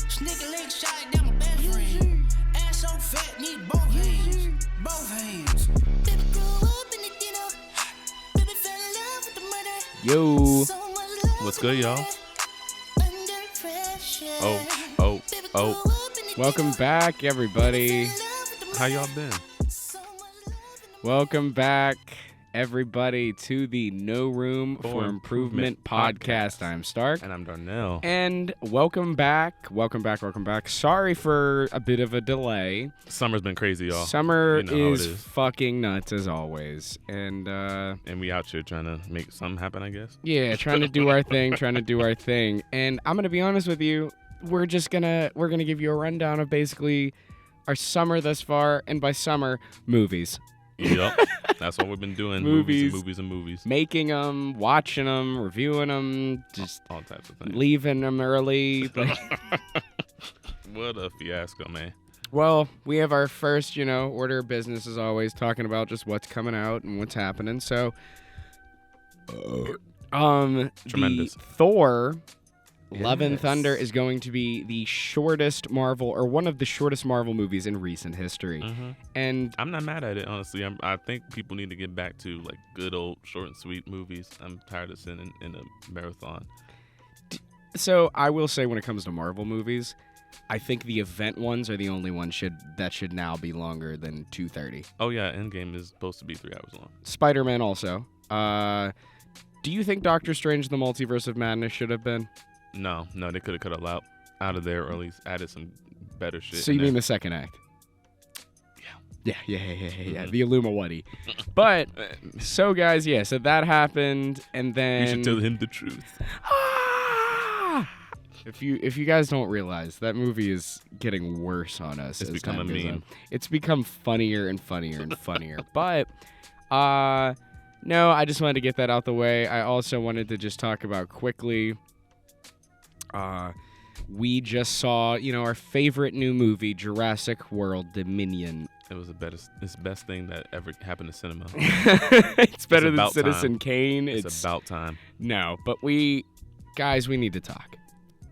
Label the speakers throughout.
Speaker 1: Sneaker leg shot down my best friend. Ass so fat, need both hands. Both hands. Baby grew up in the ghetto. Baby fell in love with the murder.
Speaker 2: Yo.
Speaker 3: What's good, y'all? Oh.
Speaker 2: Welcome back, everybody.
Speaker 3: How y'all been?
Speaker 2: Welcome back, everybody, to the No Room for Improvement podcast. I'm Stark.
Speaker 3: And I'm Darnell.
Speaker 2: And welcome back. Sorry for a bit of a delay.
Speaker 3: Summer's been crazy, y'all.
Speaker 2: Summer
Speaker 3: You know how it
Speaker 2: is fucking nuts, as always. And
Speaker 3: we out here trying to make something happen, I guess.
Speaker 2: yeah, trying to do our thing. And I'm going to be honest with you. We're gonna give you a rundown of basically our summer thus far, and by summer, movies.
Speaker 3: Yep, that's what we've been doing. Movies.
Speaker 2: Making them, watching them, reviewing them, just
Speaker 3: all types of things.
Speaker 2: Leaving them early.
Speaker 3: What a fiasco, man.
Speaker 2: Well, we have our first, order of business as always, talking about just what's coming out and what's happening. So,
Speaker 3: Tremendous.
Speaker 2: The Thor. Love and
Speaker 3: Yes.
Speaker 2: Thunder is going to be the shortest Marvel, or one of the shortest Marvel movies in recent history.
Speaker 3: Mm-hmm.
Speaker 2: And
Speaker 3: I'm not mad at it, honestly. I think people need to get back to like good old short and sweet movies. I'm tired of sitting in a marathon.
Speaker 2: so I will say, when it comes to Marvel movies, I think the event ones are the only ones that should now be longer than 2:30.
Speaker 3: Oh yeah, Endgame is supposed to be 3 hours long.
Speaker 2: Spider-Man also. Do you think Doctor Strange: The Multiverse of Madness should have been?
Speaker 3: No, they could have cut a lot out of there, or at least added some better shit.
Speaker 2: So you mean the second act? Yeah. The Illuminati. But, so guys, so that happened, and then...
Speaker 3: You should tell him the truth.
Speaker 2: If you guys don't realize, that movie is getting worse on us.
Speaker 3: It's become a meme.
Speaker 2: It's become funnier and funnier and funnier. But, no, I just wanted to get that out the way. I also wanted to just talk about quickly... we just saw, our favorite new movie, Jurassic World Dominion.
Speaker 3: It was it's the best thing that ever happened to cinema.
Speaker 2: It's better than Citizen
Speaker 3: time.
Speaker 2: Kane.
Speaker 3: It's about time.
Speaker 2: No, but we need to talk.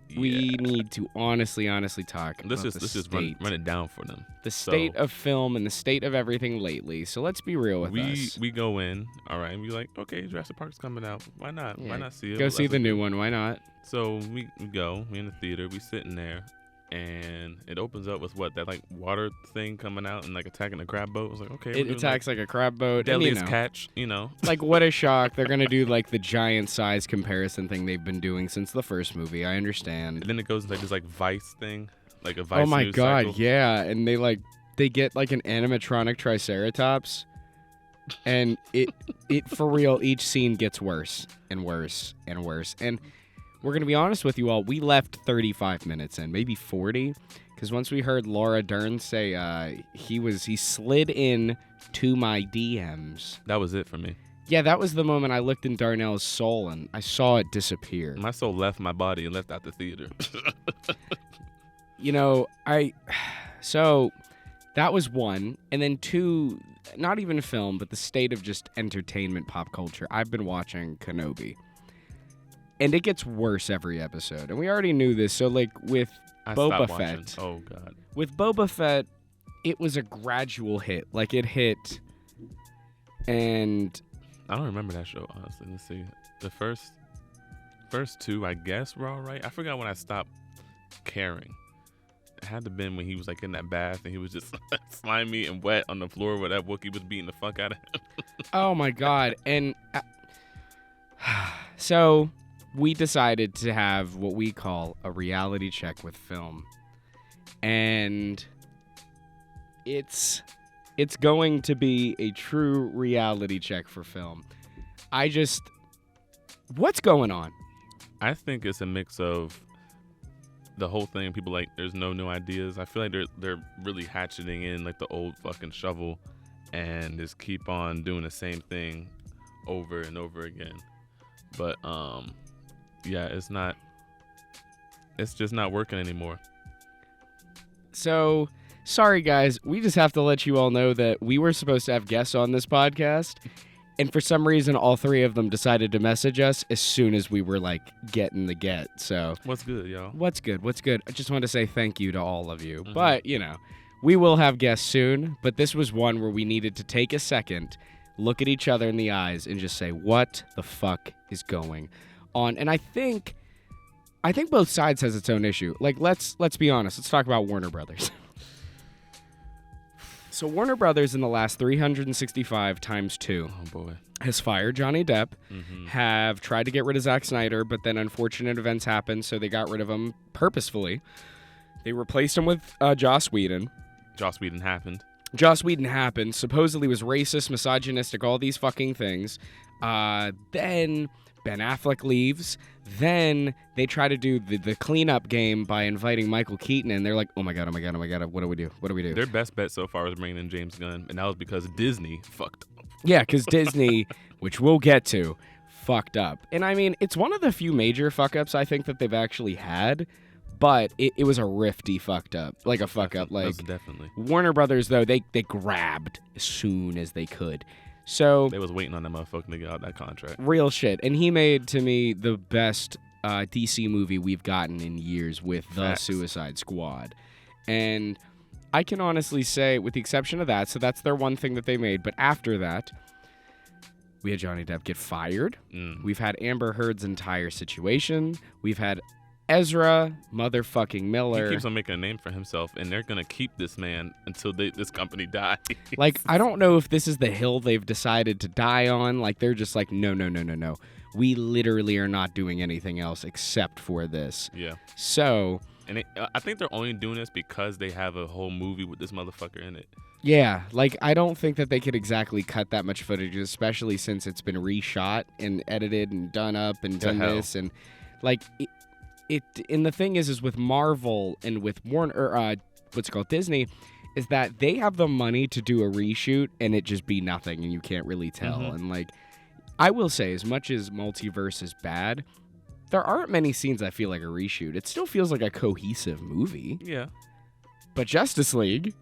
Speaker 3: Yeah.
Speaker 2: We need to honestly talk
Speaker 3: Let's
Speaker 2: about
Speaker 3: just run it down for them.
Speaker 2: the state of film and the state of everything lately. So let's be real with us.
Speaker 3: We go in, all right, and we're like, okay, Jurassic Park's coming out. Why not?
Speaker 2: Yeah.
Speaker 3: Why not see it?
Speaker 2: Go see the new one. Why not?
Speaker 3: So we go. We in the theater. We sitting there, and it opens up with that like water thing coming out and like attacking a crab boat. I was like, okay,
Speaker 2: It attacks like a crab boat.
Speaker 3: deadliest catch.
Speaker 2: Like, what a shock. They're going to do, like, the giant size comparison thing they've been doing since the first movie. I understand.
Speaker 3: And then it goes into like this like Vice thing, like a Vice.
Speaker 2: Oh, my
Speaker 3: news
Speaker 2: God,
Speaker 3: cycle.
Speaker 2: yeah. And they get, like, an animatronic Triceratops. And it for real, each scene gets worse and worse and worse. And we're going to be honest with you all. We left 35 minutes in, maybe 40. Because once we heard Laura Dern say he slid in to my DMs.
Speaker 3: That was it for me.
Speaker 2: Yeah, that was the moment I looked in Darnell's soul and I saw it disappear.
Speaker 3: My soul left my body and left out the theater.
Speaker 2: So that was one. And then two, not even film, but the state of just entertainment pop culture. I've been watching Kenobi. And it gets worse every episode. And we already knew this. So, like, with Boba Fett.
Speaker 3: Oh, God.
Speaker 2: With Boba Fett, it was a gradual hit. Like, it hit, and...
Speaker 3: I don't remember that show, honestly. Let's see. The first two, I guess, were all right. I forgot when I stopped caring. It had to have been when he was, like, in that bath, and he was just slimy and wet on the floor where that Wookiee was beating the fuck out of him.
Speaker 2: Oh, my God. And so... we decided to have what we call a reality check with film. And it's going to be a true reality check for film. What's going on?
Speaker 3: I think it's a mix of the whole thing. People like, there's no new ideas. I feel like they're really hatcheting in like the old fucking shovel and just keep on doing the same thing over and over again. But, yeah, it's just not working anymore.
Speaker 2: So, sorry guys, we just have to let you all know that we were supposed to have guests on this podcast, And for some reason, all three of them decided to message us as soon as we were like getting the get. So
Speaker 3: What's good, y'all?
Speaker 2: what's good? What's good? I just want to say thank you to all of you. But, you know, we will have guests soon. But this was one where we needed to take a second, look at each other in the eyes, and just say, what the fuck is going on? And I think both sides has its own issue. Like, let's be honest. Let's talk about Warner Brothers. So Warner Brothers in the last 365 times 2
Speaker 3: Oh boy.
Speaker 2: has fired Johnny Depp, have tried to get rid of Zack Snyder, but then unfortunate events happened, so they got rid of him purposefully. They replaced him with Joss Whedon.
Speaker 3: Joss Whedon happened.
Speaker 2: Joss Whedon happened, supposedly was racist, misogynistic, all these fucking things. Then Ben Affleck leaves. Then they try to do the cleanup game by inviting Michael Keaton, and they're like, oh my god, what do we do? What do we do?
Speaker 3: Their best bet so far was bringing in James Gunn, and that was because Disney fucked up.
Speaker 2: Yeah, because Disney, which we'll get to, fucked up. And I mean, it's one of the few major fuck-ups I think that they've actually had, but it was a rifty fucked up. Like a fuck-up. Like,
Speaker 3: Definitely.
Speaker 2: Warner Brothers, though, they grabbed as soon as they could. So
Speaker 3: They was waiting on that motherfucker to get out that contract.
Speaker 2: real shit. And he made, to me, the best DC movie we've gotten in years with The
Speaker 3: Facts.
Speaker 2: Suicide Squad. And I can honestly say, with the exception of that, so that's their one thing that they made. But after that, we had Johnny Depp get fired. We've had Amber Heard's entire situation. We've had Ezra motherfucking Miller.
Speaker 3: He keeps on making a name for himself, and they're gonna keep this man until this company dies.
Speaker 2: Like, I don't know if this is the hill they've decided to die on. Like, they're just like, no. We literally are not doing anything else except for this.
Speaker 3: Yeah.
Speaker 2: So,
Speaker 3: And I think they're only doing this because they have a whole movie with this motherfucker in it.
Speaker 2: yeah, like, I don't think that they could exactly cut that much footage, especially since it's been reshot and edited and done up and done
Speaker 3: hell.
Speaker 2: this. And, like, and the thing is with Marvel and with Warner, Disney, is that they have the money to do a reshoot and it just be nothing and you can't really tell. And, like, I will say, as much as Multiverse is bad, there aren't many scenes that feel like a reshoot. It still feels like a cohesive movie.
Speaker 3: Yeah.
Speaker 2: But Justice League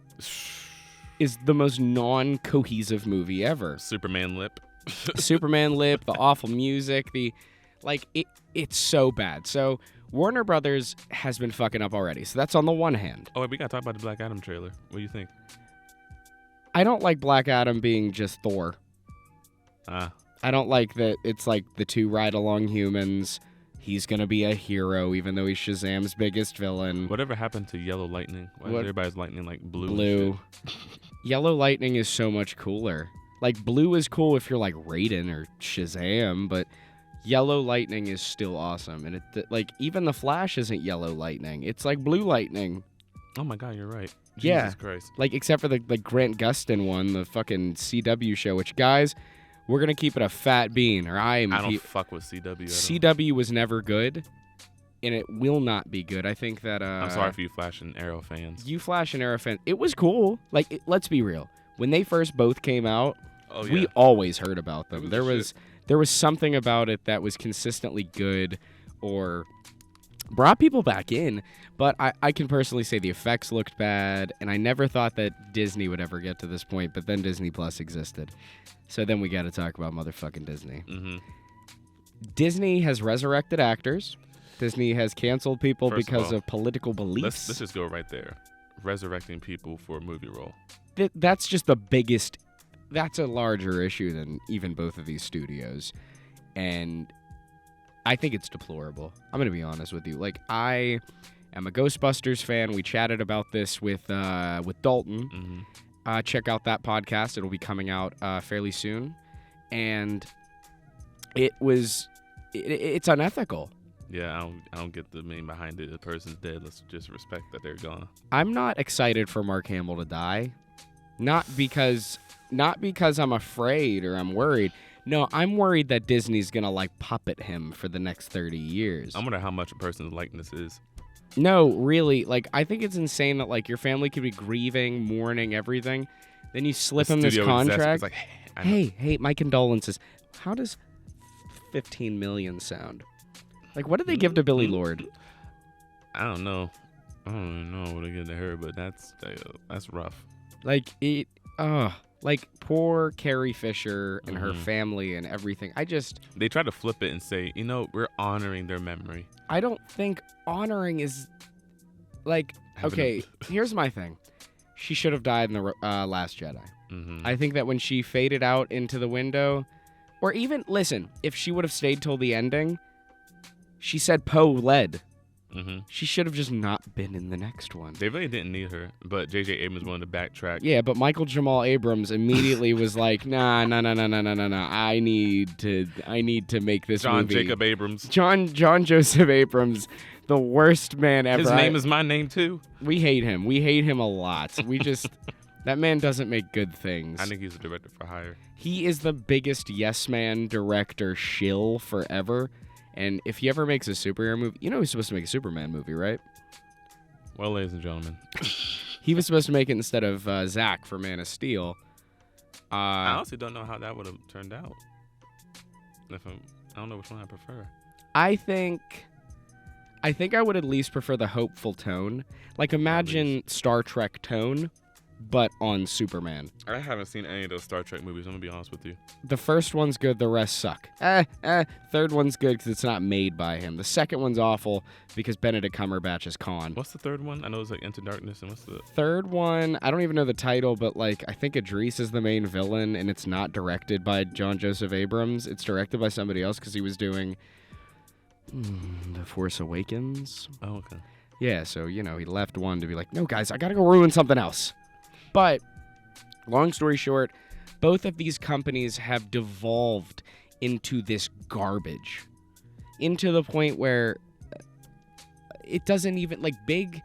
Speaker 2: is the most non-cohesive movie ever.
Speaker 3: Superman lip.
Speaker 2: Superman lip, the awful music, it's so bad. So Warner Brothers has been fucking up already. So that's on the one hand.
Speaker 3: Oh, wait, we gotta talk about the Black Adam trailer. What do you think?
Speaker 2: I don't like Black Adam being just Thor. I don't like that it's like the two ride-along humans. He's going to be a hero, even though he's Shazam's biggest villain.
Speaker 3: Whatever happened to Yellow Lightning? Why is everybody's lightning like blue?
Speaker 2: Blue. Yellow Lightning is so much cooler. Like, blue is cool if you're like Raiden or Shazam, but Yellow Lightning is still awesome. And like, even the Flash isn't Yellow Lightning. It's like Blue Lightning.
Speaker 3: Oh my god, you're right.
Speaker 2: Yeah.
Speaker 3: Jesus Christ.
Speaker 2: Like, except for the Grant Gustin one, the fucking CW show, which, guys, we're going to keep it a fat bean, or I
Speaker 3: don't fuck with CW.
Speaker 2: CW was never good, and it will not be good. I think that...
Speaker 3: I'm sorry for you Flash and Arrow fans.
Speaker 2: You Flash and Arrow fans. It was cool. Like, let's be real. When they first both came out, we always heard about them. There was something about it that was consistently good or brought people back in. But I can personally say the effects looked bad, and I never thought that Disney would ever get to this point, but then Disney Plus existed. So then we got to talk about motherfucking Disney. Disney has resurrected actors. Disney has canceled people because of political beliefs.
Speaker 3: Let's just go right there. Resurrecting people for a movie role.
Speaker 2: That's just the biggest... That's a larger issue than even both of these studios. And I think it's deplorable. I'm going to be honest with you. Like, I am a Ghostbusters fan. We chatted about this with Dalton. Check out that podcast. It'll be coming out fairly soon. And it's unethical.
Speaker 3: Yeah, I don't get the meaning behind it. The person's dead. Let's just respect that they're gone.
Speaker 2: I'm not excited for Mark Hamill to die. Not because I'm afraid or I'm worried. No, I'm worried that Disney's going to, like, puppet him for the next 30 years.
Speaker 3: I wonder how much a person's likeness is.
Speaker 2: No, really. Like, I think it's insane that, like, your family could be grieving, mourning, everything. Then you slip him this contract.
Speaker 3: Like,
Speaker 2: hey, my condolences. How does 15 million sound? Like, what did they give to Billy Lord?
Speaker 3: I don't know. I don't even know what they give to her, but that's rough.
Speaker 2: Like, Like, poor Carrie Fisher and her family and everything.
Speaker 3: They try to flip it and say, we're honoring their memory.
Speaker 2: I don't think honoring is, like, okay, here's my thing. She should have died in the Last Jedi.
Speaker 3: Mm-hmm.
Speaker 2: I think that when she faded out into the window, or even, listen, if she would have stayed till the ending, she said Poe led.
Speaker 3: Mm-hmm.
Speaker 2: She should have just not been in the next one.
Speaker 3: They really didn't need her, but J.J. Abrams wanted to backtrack.
Speaker 2: Yeah, but Michael Jamal Abrams immediately was like, nah. I need to make this
Speaker 3: John
Speaker 2: movie.
Speaker 3: Jacob Abrams.
Speaker 2: John Joseph Abrams, the worst man ever.
Speaker 3: His name is my name too.
Speaker 2: We hate him. We hate him a lot. We just that man doesn't make good things.
Speaker 3: I think he's a director for hire.
Speaker 2: He is the biggest yes man director shill forever. And if he ever makes a superhero movie, he's supposed to make a Superman movie, right?
Speaker 3: Well, ladies and gentlemen.
Speaker 2: He was supposed to make it instead of Zack for Man of Steel.
Speaker 3: I honestly don't know how that would have turned out. I don't know which one I prefer.
Speaker 2: I think I would at least prefer the hopeful tone. Like, imagine Star Trek tone, but on Superman.
Speaker 3: I haven't seen any of those Star Trek movies. I'm going to be honest with you.
Speaker 2: The first one's good, the rest suck. Third one's good because it's not made by him. The second one's awful because Benedict Cumberbatch is Khan.
Speaker 3: What's the third one? I know it's like Into Darkness. And what's the
Speaker 2: third one? I don't even know the title, but like I think Idris is the main villain, and it's not directed by John Joseph Abrams. It's directed by somebody else because he was doing The Force Awakens.
Speaker 3: Oh, okay.
Speaker 2: Yeah, so, he left one to be like, no, guys, I got to go ruin something else. But, long story short, both of these companies have devolved into this garbage. Into the point where it doesn't even, like, big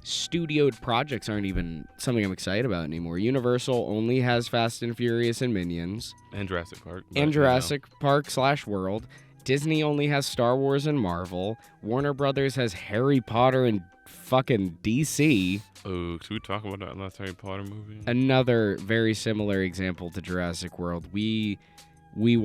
Speaker 2: studioed projects aren't even something I'm excited about anymore. Universal only has Fast and Furious and Minions.
Speaker 3: And Jurassic Park.
Speaker 2: And Jurassic Park / World. Disney only has Star Wars and Marvel. Warner Brothers has Harry Potter and fucking DC.
Speaker 3: Oh, should we talk about that last Harry Potter movie?
Speaker 2: Another very similar example to Jurassic World. We were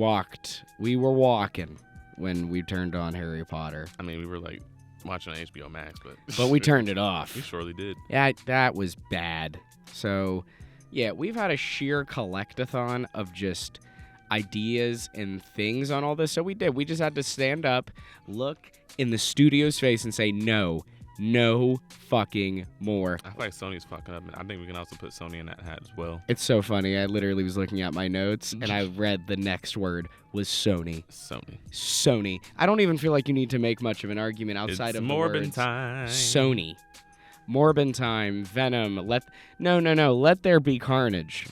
Speaker 2: walking when we turned on Harry Potter.
Speaker 3: I mean, we were like watching on HBO Max,
Speaker 2: but we turned it off.
Speaker 3: We surely did.
Speaker 2: Yeah, that was bad. So, yeah, we've had a sheer collectathon of just ideas and things on all this. So we did. We just had to stand up, look in the studio's face, and say no fucking more.
Speaker 3: I feel like Sony's fucking up, and I think we can also put Sony in that hat as well.
Speaker 2: It's so funny. I literally was looking at my notes, and I read the next word was Sony. Sony. I don't even feel like you need to make much of an argument outside of the words.
Speaker 3: Morbin time.
Speaker 2: Sony. Morbin time. Venom. Let there be carnage.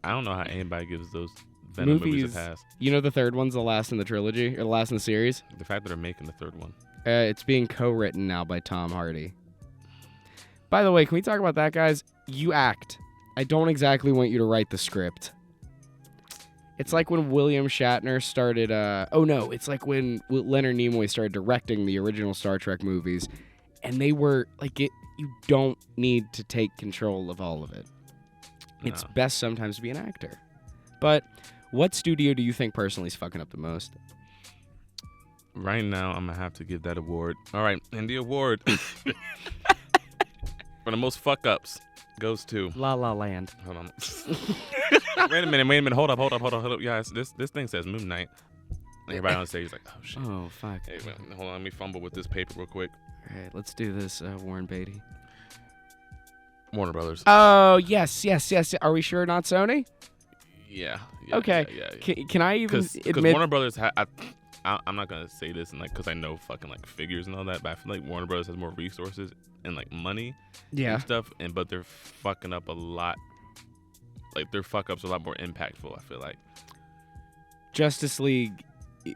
Speaker 3: I don't know how anybody gives those Venom movies a pass.
Speaker 2: You know the third one's the last in the trilogy, or the last in the series?
Speaker 3: The fact that they're making the third one.
Speaker 2: It's being co-written now by Tom Hardy. By the way, can we talk about that, guys? You act. I don't exactly want you to write the script. It's like when William Shatner started... it's like when Leonard Nimoy started directing the original Star Trek movies, and they were... you don't need to take control of all of it. No. It's best sometimes to be an actor. But what studio do you think personally is fucking up the most?
Speaker 3: Right now, I'm going to have to give that award. All right, and the award for the most fuck-ups goes to...
Speaker 2: La La Land.
Speaker 3: Hold on. Wait a minute. Hold up. Guys, this thing says Moon Knight. Everybody on stage is like, oh, shit.
Speaker 2: Oh, fuck.
Speaker 3: Hey, hold on. Let me fumble with this paper real quick.
Speaker 2: All right, let's do this, Warren Beatty.
Speaker 3: Warner Brothers.
Speaker 2: Oh, yes. Are we sure not Sony?
Speaker 3: Yeah.
Speaker 2: Okay.
Speaker 3: Yeah.
Speaker 2: Can I even admit...
Speaker 3: Because Warner Brothers... I'm not going to say this because I know fucking figures and all that, but I feel like Warner Brothers has more resources and money and stuff, but they're fucking up a lot. Their fuck-ups are a lot more impactful, I feel like.
Speaker 2: Justice League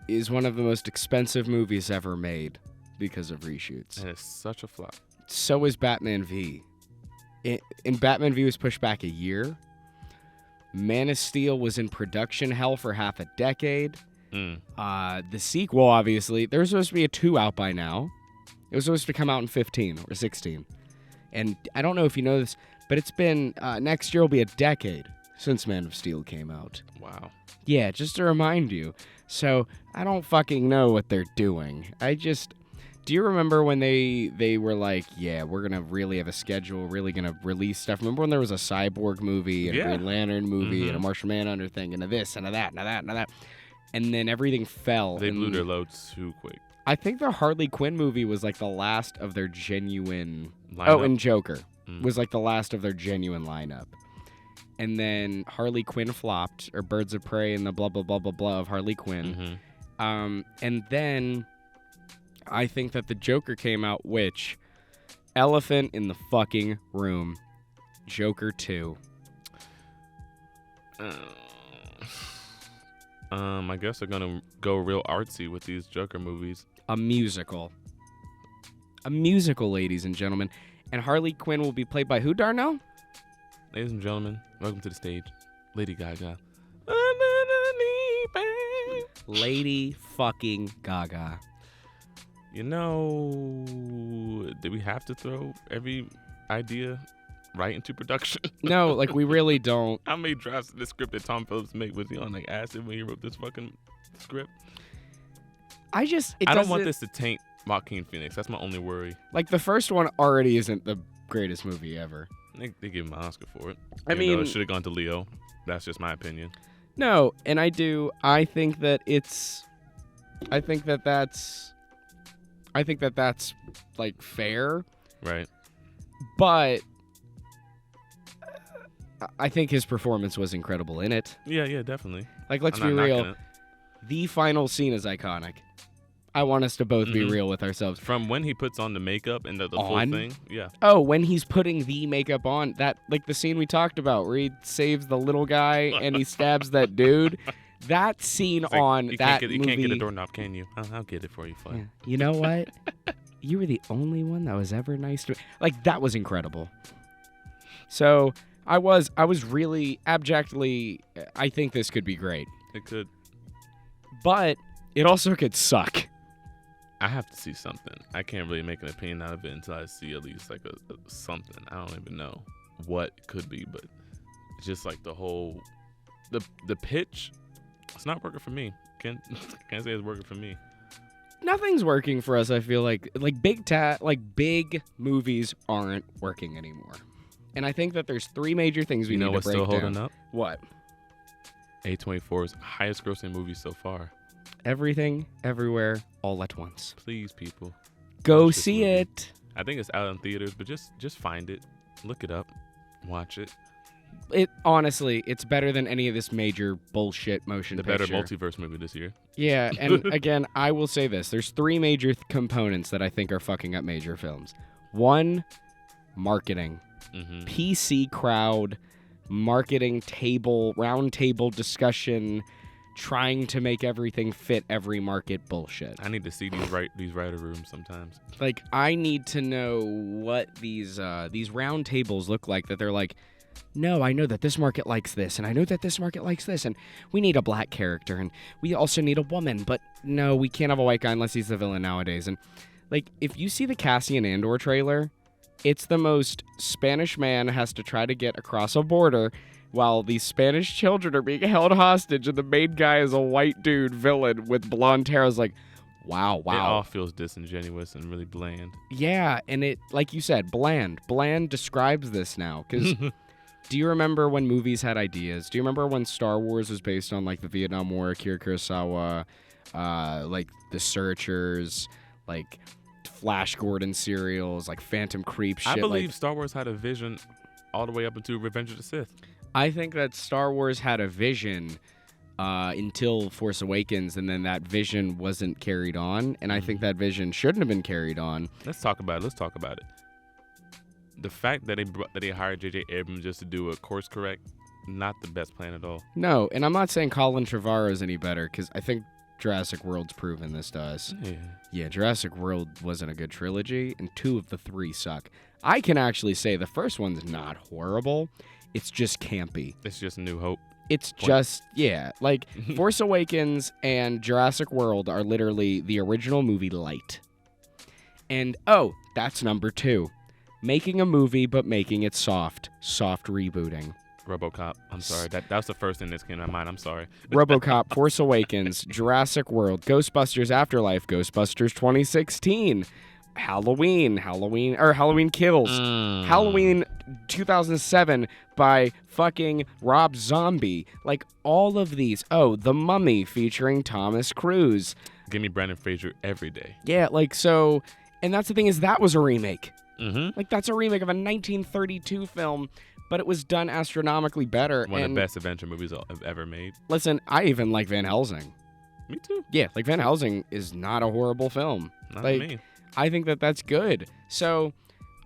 Speaker 2: is one of the most expensive movies ever made because of reshoots.
Speaker 3: And it's such a flop. So
Speaker 2: is Batman V. And Batman V was pushed back a year. Man of Steel was in production hell for half a decade. The sequel, obviously, there was supposed to be a 2 out by now. It was supposed to come out in 15 or 16. And I don't know if you know this, but it's been, next year will be a decade since Man of Steel came out.
Speaker 3: Wow.
Speaker 2: Yeah, just to remind you. So, I don't fucking know what they're doing. Do you remember when they were like, yeah, we're going to really have a schedule, really going to release stuff? Remember when there was a Cyborg movie and a Green Lantern movie and a Martian Manhunter thing and a this and a that and a that and a that? And then everything fell.
Speaker 3: They blew their load too quick.
Speaker 2: I think the Harley Quinn movie was like the last of their genuine...
Speaker 3: Lineup.
Speaker 2: Oh, and Joker was like the last of their genuine lineup. And then Harley Quinn flopped, or Birds of Prey and the blah, blah, blah, blah, blah of Harley Quinn. And then... I think that the Joker came out, which elephant in the fucking room, Joker 2.
Speaker 3: I guess they're gonna go real artsy with these Joker movies.
Speaker 2: A musical, ladies and gentlemen, and Harley Quinn will be played by who, Darnell?
Speaker 3: Ladies and gentlemen, welcome to the stage, Lady Gaga.
Speaker 2: Lady fucking Gaga.
Speaker 3: You know, did we have to throw every idea right into production?
Speaker 2: No, like we really don't.
Speaker 3: How many drafts of this script that Tom Phillips made? Was he on like acid when he wrote this fucking script?
Speaker 2: I
Speaker 3: don't want this to taint Joaquin Phoenix. That's my only worry.
Speaker 2: Like the first one already isn't the greatest movie ever.
Speaker 3: They give him an Oscar for it.
Speaker 2: I mean,
Speaker 3: it should have gone to Leo. That's just my opinion.
Speaker 2: No, and I think that that's like fair.
Speaker 3: Right.
Speaker 2: But I think his performance was incredible in it.
Speaker 3: Yeah, definitely.
Speaker 2: Like, let's be real. The final scene is iconic. I want us to both be real with ourselves.
Speaker 3: From when he puts on the makeup and the full thing. Yeah.
Speaker 2: Oh, when he's putting the makeup on, that like the scene we talked about where he saves the little guy and he stabs that dude. That scene on that movie.
Speaker 3: You can't get a doorknob, can you? I'll get it for you, fuck.
Speaker 2: Yeah. You know what? You were the only one that was ever nice to me. Like, that was incredible. So I was really abjectly, I think this could be great.
Speaker 3: It could.
Speaker 2: But it also could suck.
Speaker 3: I have to see something. I can't really make an opinion out of it until I see at least like a something. I don't even know what it could be, but it's just like the whole, the pitch. It's not working for me. Can't say it's working for me.
Speaker 2: Nothing's working for us. I feel like big movies aren't working anymore. And I think that there's three major things we need to break down.
Speaker 3: You know what's still holding up?
Speaker 2: What?
Speaker 3: A24's highest grossing movie so far.
Speaker 2: Everything, Everywhere, All at Once.
Speaker 3: Please, people,
Speaker 2: go see it.
Speaker 3: I think it's out in theaters, but just find it, look it up, watch it.
Speaker 2: It honestly, it's better than any of this major bullshit motion picture.
Speaker 3: The better multiverse movie this year.
Speaker 2: Yeah, and again, I will say this. There's three major components that I think are fucking up major films. One, marketing. PC crowd, marketing table, round table discussion, trying to make everything fit every market bullshit.
Speaker 3: I need to see these writer rooms sometimes.
Speaker 2: Like, I need to know what these round tables look like, that they're like, no, I know that this market likes this, and I know that this market likes this, and we need a black character, and we also need a woman, but no, we can't have a white guy unless he's the villain nowadays. And, like, if you see the Cassian Andor trailer, it's the most Spanish man has to try to get across a border while these Spanish children are being held hostage, and the main guy is a white dude villain with blonde hair. I was like, wow.
Speaker 3: It all feels disingenuous and really bland.
Speaker 2: Yeah, and it, like you said, bland. Bland describes this now, because... Do you remember when movies had ideas? Do you remember when Star Wars was based on, like, the Vietnam War, Akira Kurosawa, like, The Searchers, like, Flash Gordon serials, like, Phantom Creep shit?
Speaker 3: I believe Star Wars had a vision all the way up into Revenge of the Sith.
Speaker 2: I think that Star Wars had a vision until Force Awakens, and then that vision wasn't carried on, and I think that vision shouldn't have been carried on.
Speaker 3: Let's talk about it. The fact that they hired J.J. Abrams just to do a course correct, not the best plan at all.
Speaker 2: No, and I'm not saying Colin Trevorrow is any better, because I think Jurassic World's proven this to us. Yeah, Jurassic World wasn't a good trilogy, and 2 of the 3 suck. I can actually say the first one's not horrible. It's just campy.
Speaker 3: It's just New Hope.
Speaker 2: It's just, yeah, like Force Awakens and Jurassic World are literally the original movie light. And, oh, that's number 2. Making a movie, but making it soft. Soft rebooting.
Speaker 3: RoboCop. I'm sorry. That was the first thing that came to my mind. I'm sorry.
Speaker 2: RoboCop, Force Awakens, Jurassic World, Ghostbusters Afterlife, Ghostbusters 2016, Halloween Kills, Halloween 2007 by fucking Rob Zombie. Like, all of these. Oh, The Mummy featuring Thomas Cruise.
Speaker 3: Give me Brendan Fraser every day.
Speaker 2: Yeah, like, so, and that's the thing is that was a remake.
Speaker 3: Mm-hmm.
Speaker 2: Like, that's a remake of a 1932 film, but it was done astronomically better.
Speaker 3: One of the best adventure movies I've ever made.
Speaker 2: Listen, I even like Van Helsing.
Speaker 3: Me too.
Speaker 2: Yeah, like Van Helsing is not a horrible film.
Speaker 3: Not
Speaker 2: like,
Speaker 3: me.
Speaker 2: I think that's good. So,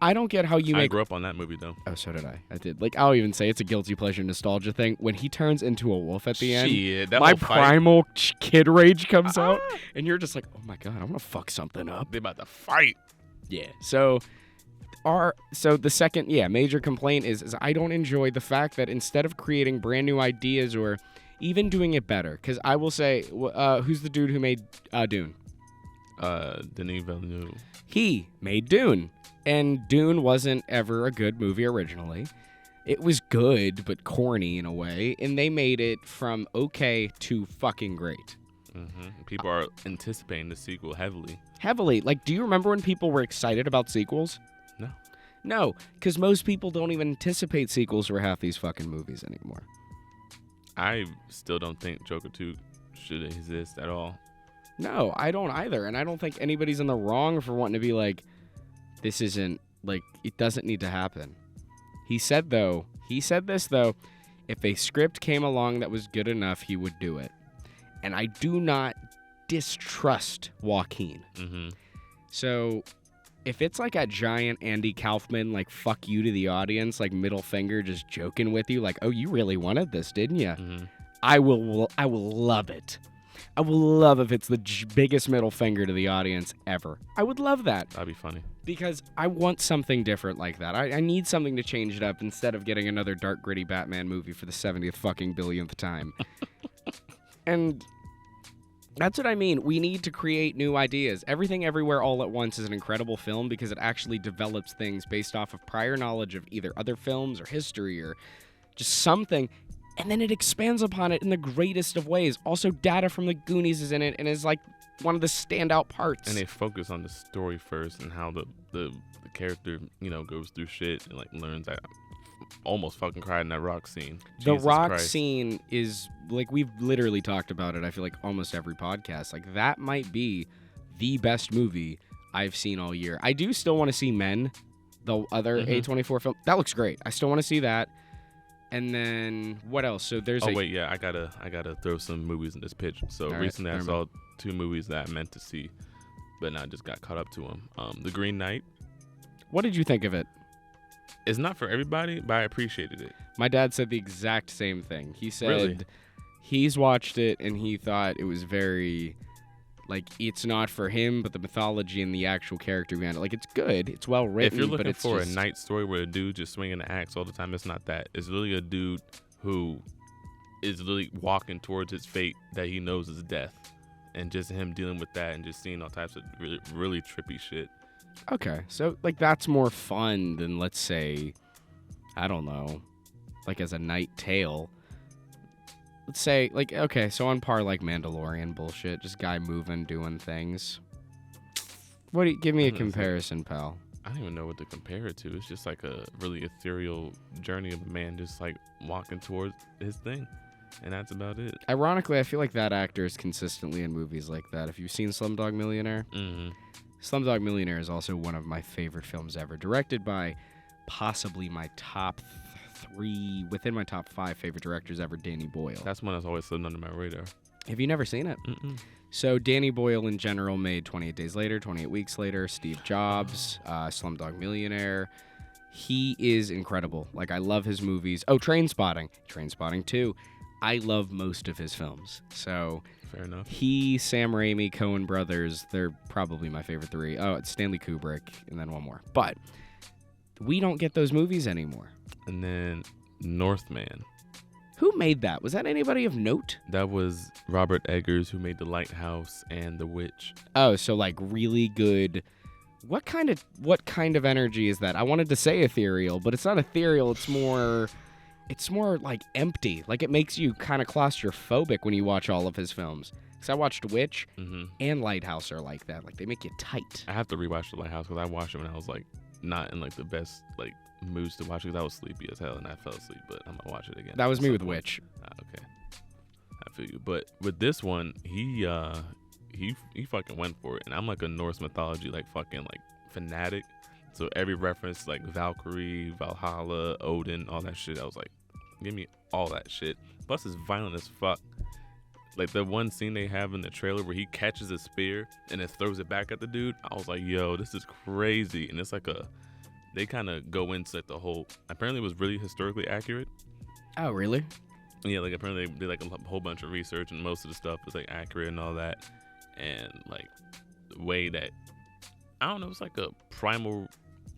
Speaker 2: I don't get how you make...
Speaker 3: I grew up on that movie, though.
Speaker 2: Oh, so did I. I did. Like, I'll even say it's a guilty pleasure nostalgia thing. When he turns into a wolf at the end,
Speaker 3: that
Speaker 2: my
Speaker 3: whole fight,
Speaker 2: primal kid rage comes out, and you're just like, oh my God, I want to fuck something up.
Speaker 3: They about to fight.
Speaker 2: Yeah. So the second, major complaint is I don't enjoy the fact that instead of creating brand new ideas or even doing it better, because I will say, who's the dude who made Dune?
Speaker 3: Denis Villeneuve.
Speaker 2: He made Dune, and Dune wasn't ever a good movie originally. It was good, but corny in a way, and they made it from okay to fucking great.
Speaker 3: Mm-hmm. People are anticipating the sequel heavily.
Speaker 2: Heavily. Like, do you remember when people were excited about sequels? No, because most people don't even anticipate sequels for half these fucking movies anymore.
Speaker 3: I still don't think Joker 2 should exist at all.
Speaker 2: No, I don't either. And I don't think anybody's in the wrong for wanting to be like, this isn't, like, it doesn't need to happen. He said this, though, if a script came along that was good enough, he would do it. And I do not distrust Joaquin.
Speaker 3: Mm-hmm.
Speaker 2: So... if it's like a giant Andy Kaufman, like, fuck you to the audience, like, middle finger just joking with you, like, oh, you really wanted this, didn't you?
Speaker 3: Mm-hmm.
Speaker 2: I will love it. I will love if it's the biggest middle finger to the audience ever. I would love that.
Speaker 3: That'd be funny.
Speaker 2: Because I want something different like that. I need something to change it up instead of getting another dark, gritty Batman movie for the 70th fucking billionth time. And... that's what I mean. We need to create new ideas. Everything Everywhere All at Once is an incredible film because it actually develops things based off of prior knowledge of either other films or history or just something, and then it expands upon it in the greatest of ways. Also, Data from the Goonies is in it and is like one of the standout parts.
Speaker 3: And they focus on the story first and how the character, goes through shit and, like, learns that. Almost fucking cried in that rock scene.
Speaker 2: The
Speaker 3: Jesus
Speaker 2: rock
Speaker 3: Christ.
Speaker 2: scene is, like, we've literally talked about it, I feel like, almost every podcast. Like, that might be the best movie I've seen all year. I do still want to see Men, the other A24 film. That looks great. I still want to see that. And then, what else? So there's
Speaker 3: I gotta throw some movies in this pitch. So recently I saw 2 movies that I meant to see, but now I just got caught up to them. The Green Knight.
Speaker 2: What did you think of it?
Speaker 3: It's not for everybody, but I appreciated it.
Speaker 2: My dad said the exact same thing. He said
Speaker 3: Really?
Speaker 2: He's watched it and he thought it was very, like, it's not for him, but the mythology and the actual character behind it, like, it's good. It's well written.
Speaker 3: If you're looking
Speaker 2: but it's
Speaker 3: for
Speaker 2: just...
Speaker 3: a night story where a dude just swinging the axe all the time, it's not that. It's really a dude who is really walking towards his fate that he knows is death, and just him dealing with that and just seeing all types of really, really trippy shit.
Speaker 2: Okay, so, like, that's more fun than, let's say, I don't know, like, as a night tale. Let's say, like, okay, so on par, like, Mandalorian bullshit, just guy moving, doing things. Give me a comparison, pal.
Speaker 3: I don't even know what to compare it to. It's just like a really ethereal journey of a man just, like, walking towards his thing, and that's about it.
Speaker 2: Ironically, I feel like that actor is consistently in movies like that. Have you seen Slumdog Millionaire?
Speaker 3: Mm-hmm.
Speaker 2: Slumdog Millionaire is also one of my favorite films ever, directed by possibly my top 3, within my top 5 favorite directors ever, Danny Boyle.
Speaker 3: That's one that's always slipped under my radar.
Speaker 2: Have you never seen it?
Speaker 3: Mm-mm.
Speaker 2: So Danny Boyle in general made 28 Days Later, 28 Weeks Later, Steve Jobs, Slumdog Millionaire. He is incredible. Like, I love his movies. Oh, Trainspotting 2. I love most of his films. So...
Speaker 3: fair enough.
Speaker 2: He, Sam Raimi, Coen Brothers, they're probably my favorite 3. Oh, it's Stanley Kubrick, and then one more. But we don't get those movies anymore.
Speaker 3: And then Northman.
Speaker 2: Who made that? Was that anybody of note?
Speaker 3: That was Robert Eggers, who made The Lighthouse and The Witch.
Speaker 2: Oh, so, like, really good. What kind of energy is that? I wanted to say ethereal, but it's not ethereal. It's more... it's more like empty. Like it makes you kind of claustrophobic when you watch all of his films. Because I watched Witch and Lighthouse are like that. Like they make you tight.
Speaker 3: I have to rewatch The Lighthouse because I watched it when I was like not in like the best like moods to watch because I was sleepy as hell and I fell asleep. But I'm gonna watch it again.
Speaker 2: That was me with Witch.
Speaker 3: Okay, I feel you. But with this one, he fucking went for it, and I'm like a Norse mythology like fucking like fanatic. So every reference like Valkyrie, Valhalla, Odin, all that shit, I was like, give me all that shit. Plus, it's violent as fuck. Like the one scene they have in the trailer where he catches a spear and then throws it back at the dude. I was like, yo, this is crazy. And it's like they kind of go into like the whole, apparently it was really historically accurate.
Speaker 2: Oh, really?
Speaker 3: Yeah, like apparently they did like a whole bunch of research and most of the stuff was like accurate and all that. And like the way that, I don't know, it's like a primal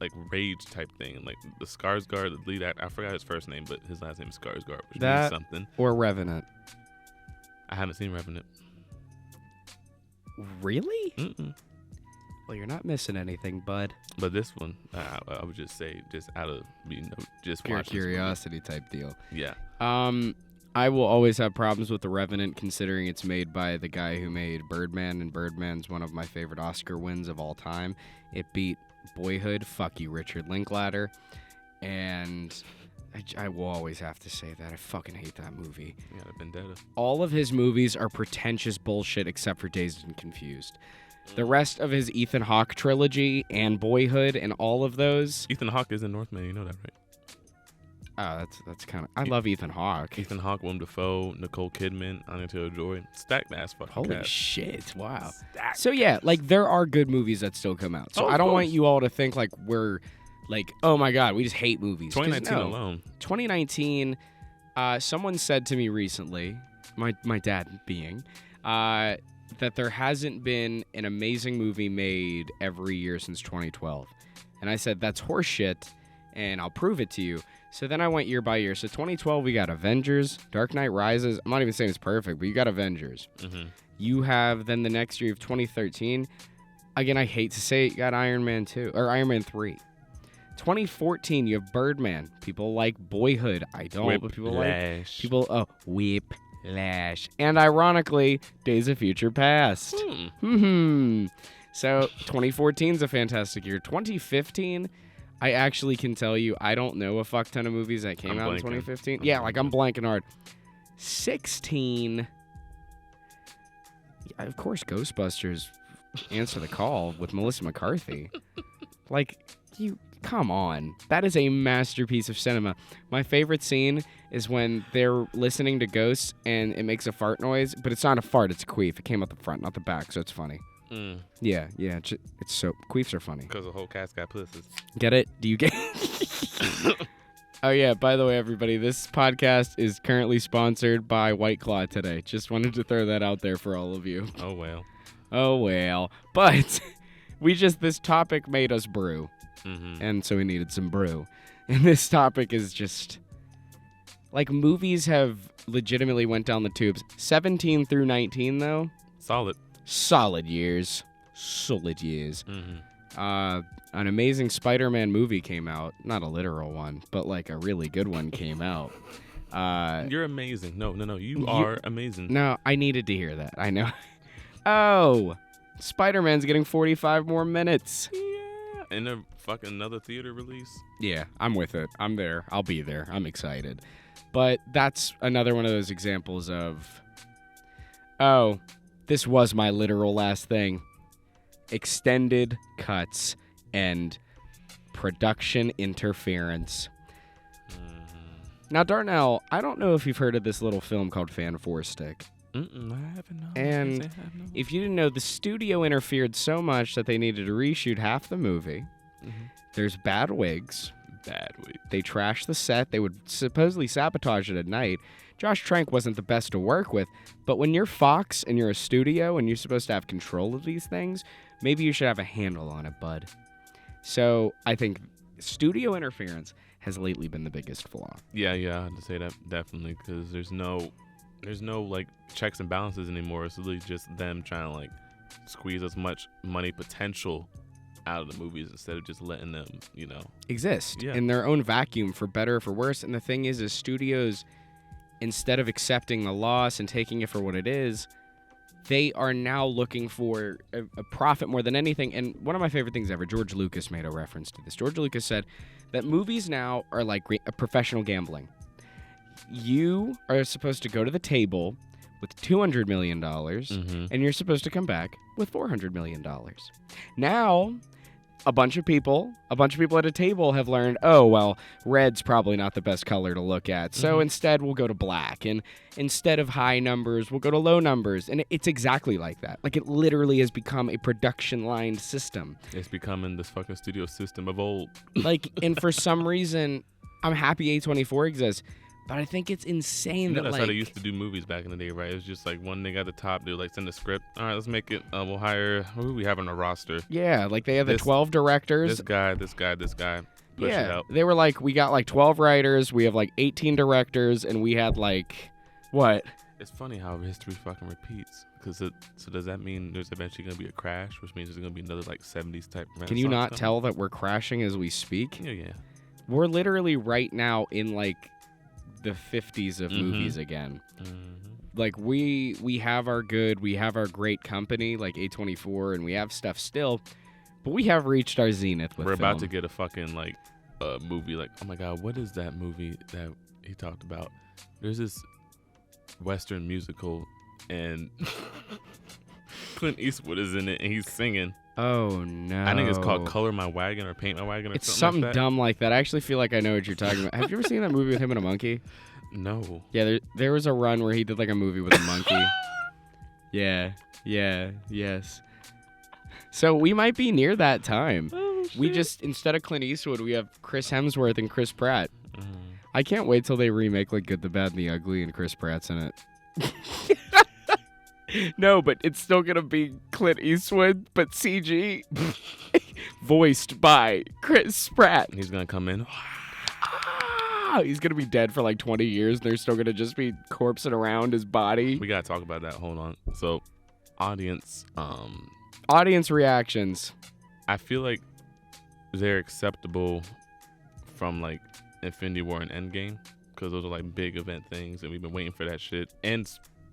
Speaker 3: like rage type thing. Like the Skarsgård, the lead actor, I forgot his first name, but his last name is Skarsgård, which means something.
Speaker 2: Or Revenant.
Speaker 3: I haven't seen Revenant.
Speaker 2: Really?
Speaker 3: Mm-mm.
Speaker 2: Well, you're not missing anything, bud.
Speaker 3: But this one, I would just say, just out of just
Speaker 2: Pure
Speaker 3: watch
Speaker 2: curiosity type deal.
Speaker 3: Yeah.
Speaker 2: I will always have problems with The Revenant, considering it's made by the guy who made Birdman, and Birdman's one of my favorite Oscar wins of all time. It beat Boyhood, fuck you, Richard Linklater, and I will always have to say that. I fucking hate that movie.
Speaker 3: Yeah, Vendetta.
Speaker 2: All of his movies are pretentious bullshit except for Dazed and Confused. The rest of his Ethan Hawke trilogy and Boyhood and all of those...
Speaker 3: Ethan Hawke is in Northman, you know that, right?
Speaker 2: Oh, that's kind of... I love Ethan Hawke.
Speaker 3: Ethan Hawke, Willem Dafoe, Nicole Kidman, Anya Taylor-Joy. Stacked ass fucking
Speaker 2: Holy
Speaker 3: cast.
Speaker 2: shit, wow.
Speaker 3: Stacked.
Speaker 2: So yeah, like there are good movies that still come out. So
Speaker 3: Oh,
Speaker 2: I
Speaker 3: of
Speaker 2: don't
Speaker 3: course.
Speaker 2: want you all to think like we're like, oh my god, we just hate movies. 'Cause
Speaker 3: 2019
Speaker 2: no.
Speaker 3: alone.
Speaker 2: 2019, someone said to me recently, my dad being, that there hasn't been an amazing movie made every year since 2012. And I said, that's horseshit, and I'll prove it to you. So then I went year by year. So 2012, we got Avengers, Dark Knight Rises. I'm not even saying it's perfect, but you got Avengers.
Speaker 3: Mm-hmm.
Speaker 2: You have then the next year of 2013. Again, I hate to say it, you got Iron Man 2 or Iron Man 3. 2014, you have Birdman. People like Boyhood. I don't, but people like Whiplash. And ironically, Days of Future Past. So 2014 is a fantastic year. 2015, I actually can tell you, I don't know a fuck ton of movies that came out in 2015. Yeah, like I'm blanking hard. 16, yeah, of course, Ghostbusters Answer the Call with Melissa McCarthy. Like, come on. That is a masterpiece of cinema. My favorite scene is when they're listening to ghosts and it makes a fart noise, but it's not a fart, it's a queef. It came out the front, not the back, so it's funny. Yeah, it's so, queefs are funny.
Speaker 3: Because the whole cast got pussies.
Speaker 2: Get it? Do you get Oh yeah, by the way, everybody, this podcast is currently sponsored by White Claw today. Just wanted to throw that out there for all of you.
Speaker 3: Oh, well.
Speaker 2: Oh well. But this topic made us brew.
Speaker 3: Mm-hmm.
Speaker 2: And so we needed some brew. And this topic is just, like, movies have legitimately went down the tubes. 17 through 19, though. Solid years.
Speaker 3: Mm-hmm.
Speaker 2: An amazing Spider-Man movie came out. Not a literal one, but, like, a really good one came out.
Speaker 3: You're amazing. No. You are amazing.
Speaker 2: No, I needed to hear that. I know. Oh, Spider-Man's getting 45 more minutes.
Speaker 3: Yeah. And a fucking another theater release.
Speaker 2: Yeah, I'm with it. I'm there. I'll be there. I'm excited. But that's another one of those examples of, oh, this was my literal last thing. Extended cuts and production interference. Now, Darnell, I don't know if you've heard of this little film called Fan Four Stick.
Speaker 3: I haven't. No.
Speaker 2: And if you didn't know, the studio interfered so much that they needed to reshoot half the movie.
Speaker 3: Mm-hmm.
Speaker 2: There's bad wigs. They trashed the set. They would supposedly sabotage it at night. Josh Trank wasn't the best to work with, but when you're Fox and you're a studio and you're supposed to have control of these things, maybe you should have a handle on it, bud. So I think studio interference has lately been the biggest flaw.
Speaker 3: Yeah, I had to say that definitely because there's no like checks and balances anymore. It's really just them trying to like squeeze as much money potential out of the movies instead of just letting them,
Speaker 2: exist
Speaker 3: Yeah.
Speaker 2: in their own vacuum, for better or for worse. And the thing is studios, instead of accepting the loss and taking it for what it is, they are now looking for a profit more than anything. And one of my favorite things ever, George Lucas made a reference to this. George Lucas said that movies now are like professional gambling. You are supposed to go to the table with $200 million, and you're supposed to come back with $400 million. Now, a bunch of people at a table have learned, oh, well, red's probably not the best color to look at. So instead, we'll go to black. And instead of high numbers, we'll go to low numbers. And it's exactly like that. Like, it literally has become a production-line system.
Speaker 3: It's becoming this fucking studio system of old.
Speaker 2: Like, and for some reason, I'm happy A24 exists. But I think it's insane that,
Speaker 3: That's
Speaker 2: like...
Speaker 3: how they used to do movies back in the day, right? It was just like one nigga at the top. They would like send a script. All right, let's make it. We'll hire... Who do we have on the roster?
Speaker 2: Yeah, like they had the 12 directors.
Speaker 3: This guy. Push it out.
Speaker 2: They were like, we got like 12 writers, we have like 18 directors, and we had like... What?
Speaker 3: It's funny how history fucking repeats. So does that mean there's eventually going to be a crash, which means there's going to be another like 70s type Renaissance
Speaker 2: Can you not
Speaker 3: coming?
Speaker 2: tell that we're crashing as we speak?
Speaker 3: Yeah.
Speaker 2: We're literally right now in like the 50s of movies again. Like we have our great company like A24, and we have stuff still, but we have reached our zenith with
Speaker 3: We're
Speaker 2: film.
Speaker 3: about to get a fucking like movie like, oh my god, what is that movie that he talked about? There's this Western musical and Clint Eastwood is in it and he's singing.
Speaker 2: Oh no.
Speaker 3: I think it's called Color My Wagon or Paint My Wagon or
Speaker 2: It's
Speaker 3: something like that.
Speaker 2: dumb like that. I actually feel like I know what you're talking about. Have you ever seen that movie with him and a monkey?
Speaker 3: No.
Speaker 2: Yeah, there was a run where he did like a movie with a monkey. Yes. So we might be near that time.
Speaker 3: Oh,
Speaker 2: We just, instead of Clint Eastwood, we have Chris Hemsworth and Chris Pratt. I can't wait till they remake like Good, the Bad, and the Ugly, and Chris Pratt's in it. No, but it's still gonna be Clint Eastwood, but CG, voiced by Chris Pratt.
Speaker 3: He's gonna come in.
Speaker 2: He's gonna be dead for like 20 years, and they're still gonna just be corpsing around his body.
Speaker 3: We gotta talk about that. Hold on. So, audience
Speaker 2: reactions.
Speaker 3: I feel like they're acceptable from like Infinity War and Endgame because those are like big event things, and we've been waiting for that shit. And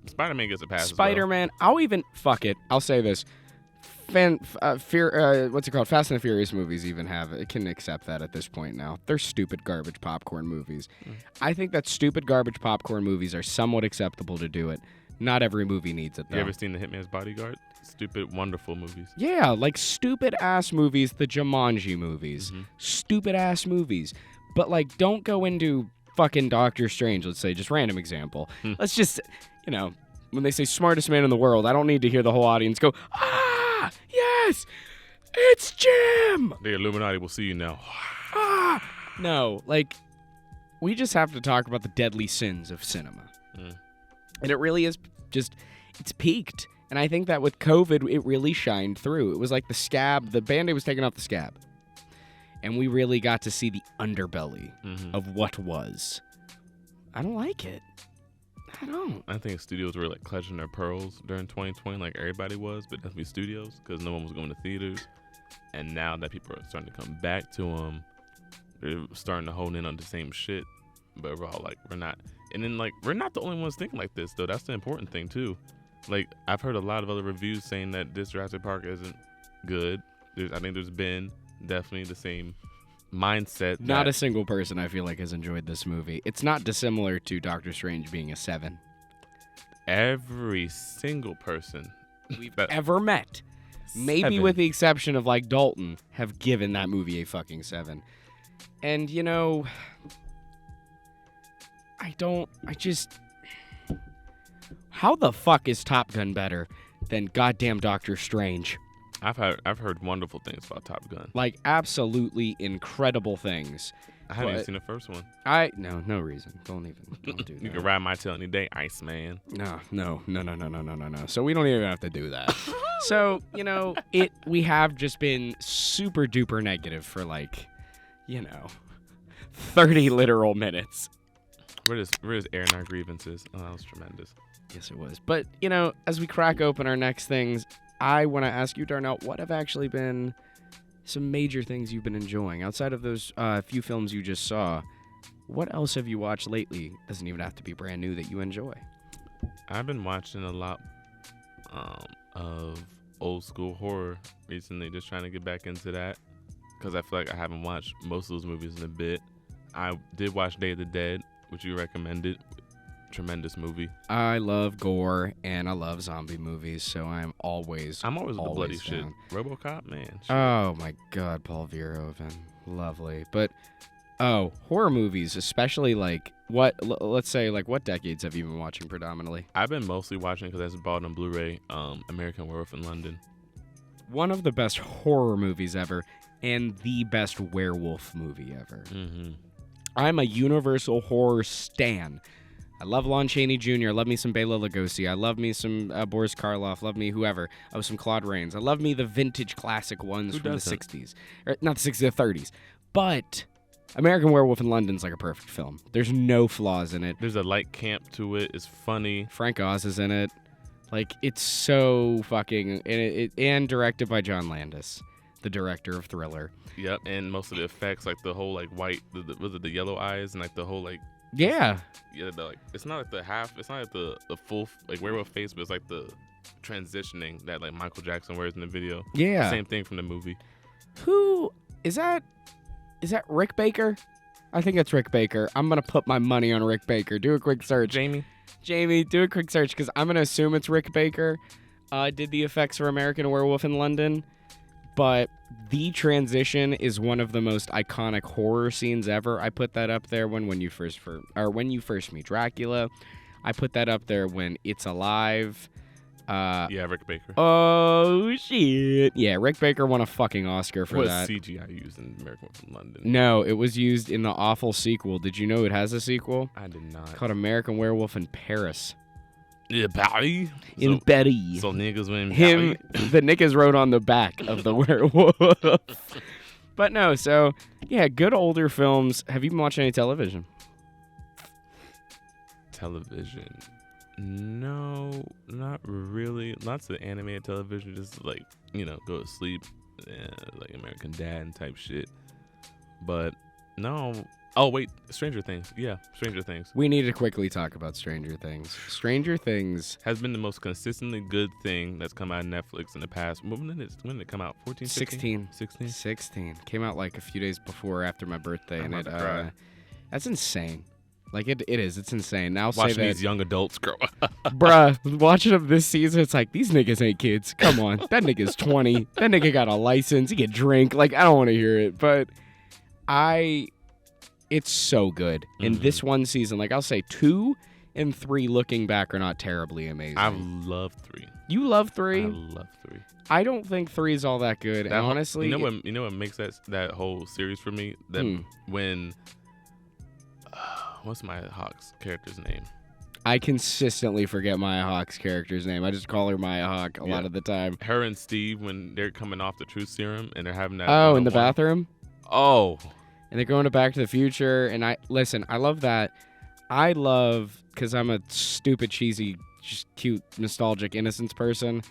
Speaker 3: Spider-Man gets a pass.
Speaker 2: Spider-Man. I'll even fuck it. I'll say this. Fast and the Furious movies even have it. It can accept that at this point now. They're stupid garbage popcorn movies. I think that stupid garbage popcorn movies are somewhat acceptable to do it. Not every movie needs it though.
Speaker 3: You ever seen The Hitman's Bodyguard? Stupid, wonderful movies.
Speaker 2: Yeah, like stupid ass movies, the Jumanji movies. Stupid ass movies. But like don't go into fucking Doctor Strange, let's say, just random example. Let's just, when they say smartest man in the world, I don't need to hear the whole audience go, ah, yes, it's Jim.
Speaker 3: The Illuminati will see you now.
Speaker 2: Ah. No, like, we just have to talk about the deadly sins of cinema. And it really is just, it's peaked. And I think that with COVID, it really shined through. It was like the scab, the Band-Aid was taken off the scab. And we really got to see the underbelly of what was. I don't like it. I don't.
Speaker 3: I think studios were like clutching their pearls during 2020, like everybody was, but definitely studios because no one was going to theaters. And now that people are starting to come back to them, they're starting to hone in on the same shit. But we're all like, we're not. And then like, we're not the only ones thinking like this, though. That's the important thing, too. Like, I've heard a lot of other reviews saying that this Jurassic Park isn't good. I think there's been definitely the same mindset.
Speaker 2: Not a single person I feel like has enjoyed this movie. It's not dissimilar to Doctor Strange being a 7.
Speaker 3: Every single person
Speaker 2: we've ever met, maybe
Speaker 3: 7.
Speaker 2: with the exception of like Dalton, have given that movie a fucking 7. And how the fuck is Top Gun better than goddamn Doctor Strange?
Speaker 3: I've heard wonderful things about Top Gun.
Speaker 2: Like absolutely incredible things.
Speaker 3: I haven't even seen the first one.
Speaker 2: No reason. Don't do that.
Speaker 3: You can ride my tail any day, Iceman.
Speaker 2: No. So we don't even have to do that. So, we have just been super duper negative for like, 30 literal minutes.
Speaker 3: We're just airing our grievances. Oh, that was tremendous.
Speaker 2: Yes, it was. But, as we crack open our next things, I want to ask you, Darnell, what have actually been some major things you've been enjoying outside of those few films you just saw. What else have you watched lately? Doesn't even have to be brand new that you enjoy.
Speaker 3: I've been watching a lot of old school horror recently, just trying to get back into that because I feel like I haven't watched most of those movies in a bit. I did watch Day of the Dead, which you recommended. Tremendous movie.
Speaker 2: I love gore and I love zombie movies, so I'm always
Speaker 3: with the bloody
Speaker 2: down.
Speaker 3: shit. RoboCop, man. Shit.
Speaker 2: Oh my God, Paul Verhoeven, lovely. But horror movies, especially like let's say like what decades have you been watching predominantly?
Speaker 3: I've been mostly watching because that's bought on Blu-ray. American Werewolf in London.
Speaker 2: One of the best horror movies ever, and the best werewolf movie ever.
Speaker 3: Mm-hmm.
Speaker 2: I'm a universal horror stan. I love Lon Chaney Jr. I love me some Bela Lugosi. I love me some Boris Karloff. Love me whoever. Oh, some Claude Rains. I love me the vintage classic ones from the 60s. Or, not the 60s, the 30s. But American Werewolf in London's like a perfect film. There's no flaws in it.
Speaker 3: There's a light camp to it. It's funny.
Speaker 2: Frank Oz is in it. Like, it's so fucking... And directed by John Landis, the director of Thriller.
Speaker 3: Yep, and most of the effects, like the whole like white, was it the yellow eyes and like the whole like...
Speaker 2: Yeah.
Speaker 3: Yeah, like it's not like the half, it's not like the full like werewolf face, but it's like the transitioning that like Michael Jackson wears in the video.
Speaker 2: Yeah.
Speaker 3: Same thing from the movie.
Speaker 2: Who is that? Is that Rick Baker? I think it's Rick Baker. I'm gonna put my money on Rick Baker. Do a quick search.
Speaker 3: Jamie,
Speaker 2: do a quick search because I'm gonna assume it's Rick Baker. Did the effects for American Werewolf in London, but the transition is one of the most iconic horror scenes ever. I put that up there when you first meet Dracula. I put that up there when It's Alive.
Speaker 3: yeah, Rick Baker.
Speaker 2: Oh shit! Yeah, Rick Baker won a fucking Oscar for
Speaker 3: what
Speaker 2: that.
Speaker 3: CGI used in American Werewolf in London?
Speaker 2: No, it was used in the awful sequel. Did you know it has a sequel?
Speaker 3: I did not.
Speaker 2: Called American Werewolf in Paris.
Speaker 3: Yeah, Paris.
Speaker 2: In Paris.
Speaker 3: So niggas went in
Speaker 2: Him,
Speaker 3: Paris.
Speaker 2: the niggas wrote on the back of the werewolf. But no, so yeah, good older films. Have you been watching any television?
Speaker 3: Television. No, not really. Lots of animated television, just like, go to sleep, like American Dad and type shit. But no. Oh, wait, Stranger Things. Yeah, Stranger Things.
Speaker 2: We need to quickly talk about Stranger Things. Stranger Things
Speaker 3: has been the most consistently good thing that's come out of Netflix in the past. When did it come out? 14, 16?
Speaker 2: 16. Came out like a few days before after my birthday,
Speaker 3: I'm
Speaker 2: and
Speaker 3: about to
Speaker 2: that's insane. Like it is. It's insane. Now
Speaker 3: watching
Speaker 2: say that,
Speaker 3: these young adults grow up.
Speaker 2: Bruh, watching them this season, it's like, these niggas ain't kids. Come on. That nigga's 20. That nigga got a license. He can drink. Like, I don't want to hear it. But it's so good. In this one season, like I'll say 2 and 3 looking back are not terribly amazing.
Speaker 3: I love 3.
Speaker 2: You love 3?
Speaker 3: I love 3.
Speaker 2: I don't think 3 is all that good. And honestly,
Speaker 3: you know what makes that whole series for me? That when what's Maya Hawke's character's name?
Speaker 2: I consistently forget Maya Hawke's character's name. I just call her Maya Hawke a lot of the time.
Speaker 3: Her and Steve, when they're coming off the truth serum and they're having that.
Speaker 2: Oh, in the bathroom?
Speaker 3: Oh.
Speaker 2: And they're going to Back to the Future. And I love that. I love, because I'm a stupid, cheesy, just cute, nostalgic innocence person.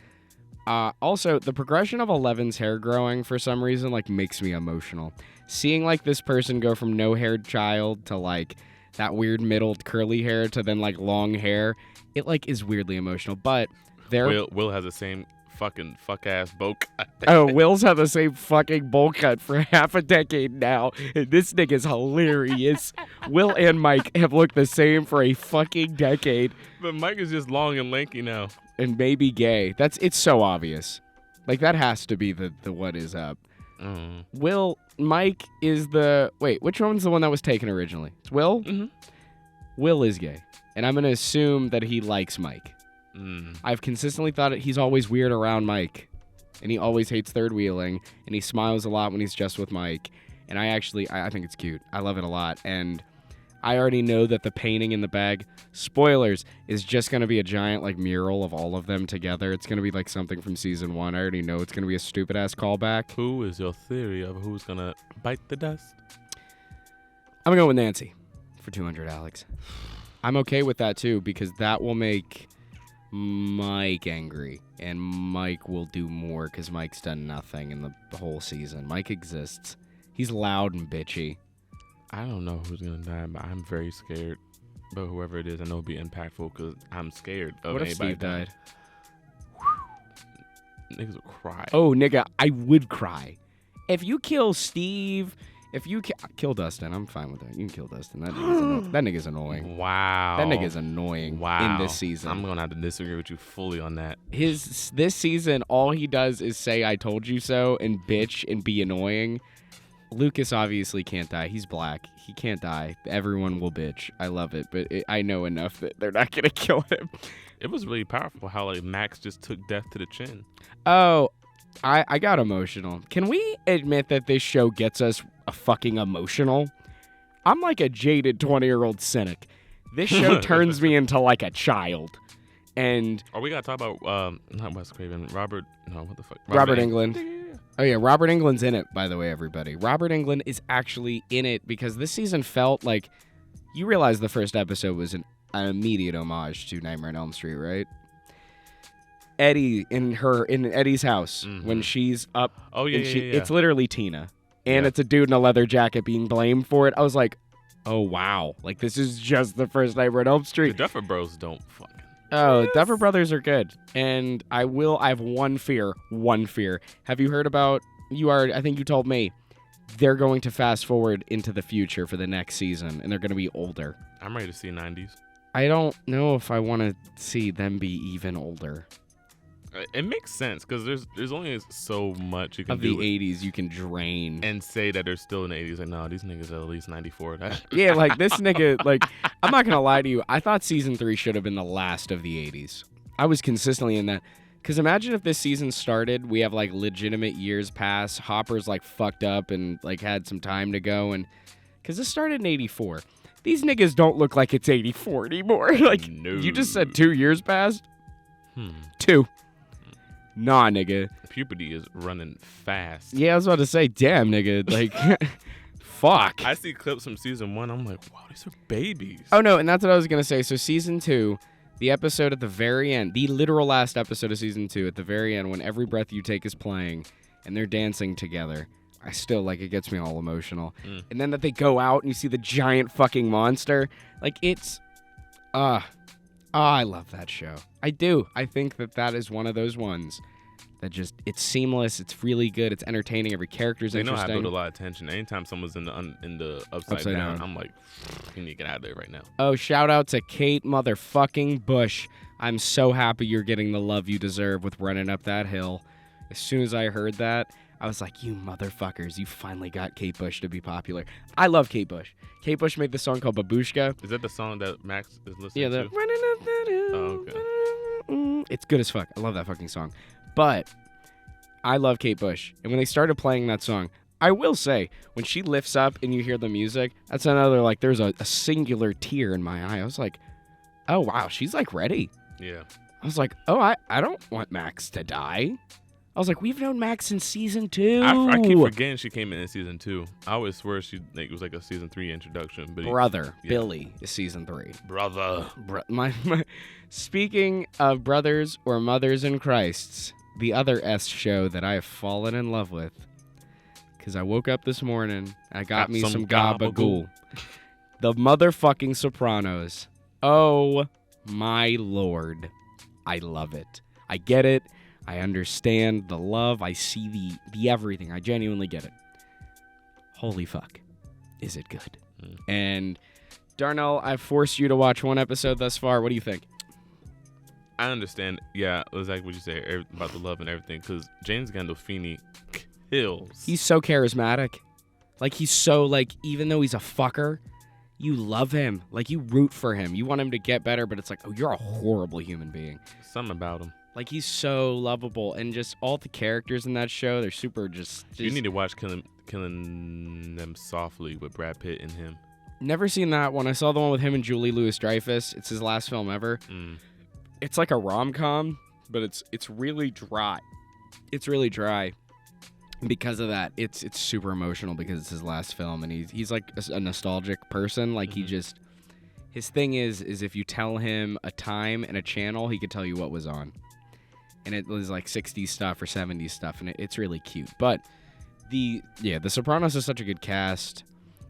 Speaker 2: Also, the progression of Eleven's hair growing for some reason, like, makes me emotional. Seeing, like, this person go from no-haired child to, like, that weird middle curly hair to then, like, long hair, it, like, is weirdly emotional. But
Speaker 3: Will has the same fucking fuck-ass bowl cut.
Speaker 2: Oh, Will's had the same fucking bowl cut for half a decade now. And this nigga's hilarious. Will and Mike have looked the same for a fucking decade.
Speaker 3: But Mike is just long and lanky now.
Speaker 2: And maybe gay. It's so obvious. Like, that has to be the what is up. Mike is wait, which one's the one that was taken originally? It's Will?
Speaker 3: Mm-hmm.
Speaker 2: Will is gay. And I'm going to assume that he likes Mike. I've consistently thought he's always weird around Mike. And he always hates third wheeling. And he smiles a lot when he's just with Mike. And I think it's cute. I love it a lot. And I already know that the painting in the bag, spoilers, is just going to be a giant like mural of all of them together. It's going to be like something from season 1. I already know it's going to be a stupid ass callback.
Speaker 3: Who is your theory of who's going to bite the dust?
Speaker 2: I'm going to go with Nancy for 200, Alex. I'm okay with that too, because that will make Mike angry, and Mike will do more because Mike's done nothing in the whole season. Mike exists. He's loud and bitchy.
Speaker 3: I don't know who's gonna die, but I'm very scared. But whoever it is, I know it'll be impactful because I'm scared of
Speaker 2: What if
Speaker 3: anybody
Speaker 2: Steve died?
Speaker 3: Niggas will cry.
Speaker 2: Oh, nigga, I would cry. If you kill Steve, if you kill Dustin, I'm fine with that. You can kill Dustin. That nigga's annoying.
Speaker 3: Wow.
Speaker 2: That nigga's annoying in this season.
Speaker 3: I'm gonna have to disagree with you fully on that.
Speaker 2: This season, all he does is say "I told you so" and bitch and be annoying. Lucas obviously can't die. He's black. He can't die. Everyone will bitch. I love it, but I know enough that they're not gonna kill him.
Speaker 3: It was really powerful how like Max just took death to the chin.
Speaker 2: Oh, I got emotional. Can we admit that this show gets us a fucking emotional? I'm like a jaded 20-year-old cynic. This show turns me into like a child. And
Speaker 3: we gotta talk about not Wes Craven, Robert. No, what the fuck?
Speaker 2: Robert Englund. Oh yeah, Robert Englund's in it, by the way, everybody. Robert Englund is actually in it because this season felt like, you realize the first episode was an immediate homage to Nightmare on Elm Street, right? Eddie in Eddie's house when she's up.
Speaker 3: Oh yeah, yeah.
Speaker 2: It's literally Tina, and it's a dude in a leather jacket being blamed for it. I was like, oh wow, like this is just the first Nightmare on Elm Street.
Speaker 3: The Duffer Bros don't fucking.
Speaker 2: Oh, Duffer Brothers are good, and I have one fear. Have you heard about? I think you told me they're going to fast forward into the future for the next season, and they're going to be older.
Speaker 3: I'm ready to see 90s.
Speaker 2: I don't know if I want to see them be even older.
Speaker 3: It makes sense because there's only so much you can
Speaker 2: of
Speaker 3: do
Speaker 2: the 80s you can drain
Speaker 3: and say that they're still in the 80s. Like, no, these niggas are at least 94.
Speaker 2: Yeah, like this nigga, like, I'm not gonna lie to you. I thought season 3 should have been the last of the 80s. I was consistently in that. Because imagine if this season started, we have like legitimate years pass. Hopper's like fucked up and like had some time to go, and because this started in 84. These niggas don't look like it's 84 anymore. Like,
Speaker 3: no.
Speaker 2: You just said 2 years passed. 2. Nah, nigga.
Speaker 3: Puberty is running fast.
Speaker 2: Yeah, I was about to say, damn, nigga. Like, fuck.
Speaker 3: I see clips from season 1. I'm like, wow, these are babies.
Speaker 2: Oh, no, and that's what I was going to say. So season 2, the episode at the very end, the literal last episode of season 2, at the very end, when Every Breath You Take is playing and they're dancing together, I still, like, it gets me all emotional. And then that they go out and you see the giant fucking monster. Like, it's, I love that show. I do. I think that is one of those ones that just, it's seamless. It's really good. It's entertaining. Every character's interesting.
Speaker 3: They know how to build a lot of tension. Anytime someone's in the upside down, I'm like, you need to get out of there right now.
Speaker 2: Oh, shout out to Kate motherfucking Bush. I'm so happy you're getting the love you deserve with Running Up That Hill. As soon as I heard that, I was like, you motherfuckers, you finally got Kate Bush to be popular. I love Kate Bush. Kate Bush made this song called Babushka.
Speaker 3: Is that the song that Max is listening
Speaker 2: yeah,
Speaker 3: to?
Speaker 2: Running Up That Hill.
Speaker 3: Oh, okay.
Speaker 2: It's good as fuck. I love that fucking song. But I love Kate Bush. And when they started playing that song, I will say, when she lifts up and you hear the music, that's another, like, there's a singular tear in my eye. I was like, oh, wow, she's, like, ready.
Speaker 3: Yeah.
Speaker 2: I was like, oh, I don't want Max to die. I was like, we've known Max since season 2.
Speaker 3: I keep forgetting she came in season 2. I always swear it was like a season 3 introduction. But
Speaker 2: Brother, Billy is season 3.
Speaker 3: Brother.
Speaker 2: Speaking of brothers or mothers in Christ's, the other S show that I have fallen in love with, because I woke up this morning, I got me some gabagool. The motherfucking Sopranos. Oh, my Lord. I love it. I get it. I understand the love. I see the everything. I genuinely get it. Holy fuck. Is it good? And Darnell, I've forced you to watch one episode thus far. What do you think?
Speaker 3: I understand. Yeah, exactly what you say about the love and everything. Because James Gandolfini kills.
Speaker 2: He's so charismatic. Like, he's so, like, even though he's a fucker, you love him. Like, you root for him. You want him to get better, but it's like, oh, you're a horrible human being.
Speaker 3: Something about him.
Speaker 2: Like, he's so lovable. And just all the characters in that show, they're super just
Speaker 3: you need to watch Killing Them Softly with Brad Pitt and him.
Speaker 2: Never seen that one. I saw the one with him and Julie Louis-Dreyfus. It's his last film ever. It's like a rom-com, but it's really dry. It's really dry. Because of that, it's super emotional because it's his last film, and he's like a nostalgic person. Like, he just, His thing is if you tell him a time and a channel, he could tell you what was on. And it was like 60s stuff or 70s stuff, and it's really cute. But The Sopranos is such a good cast.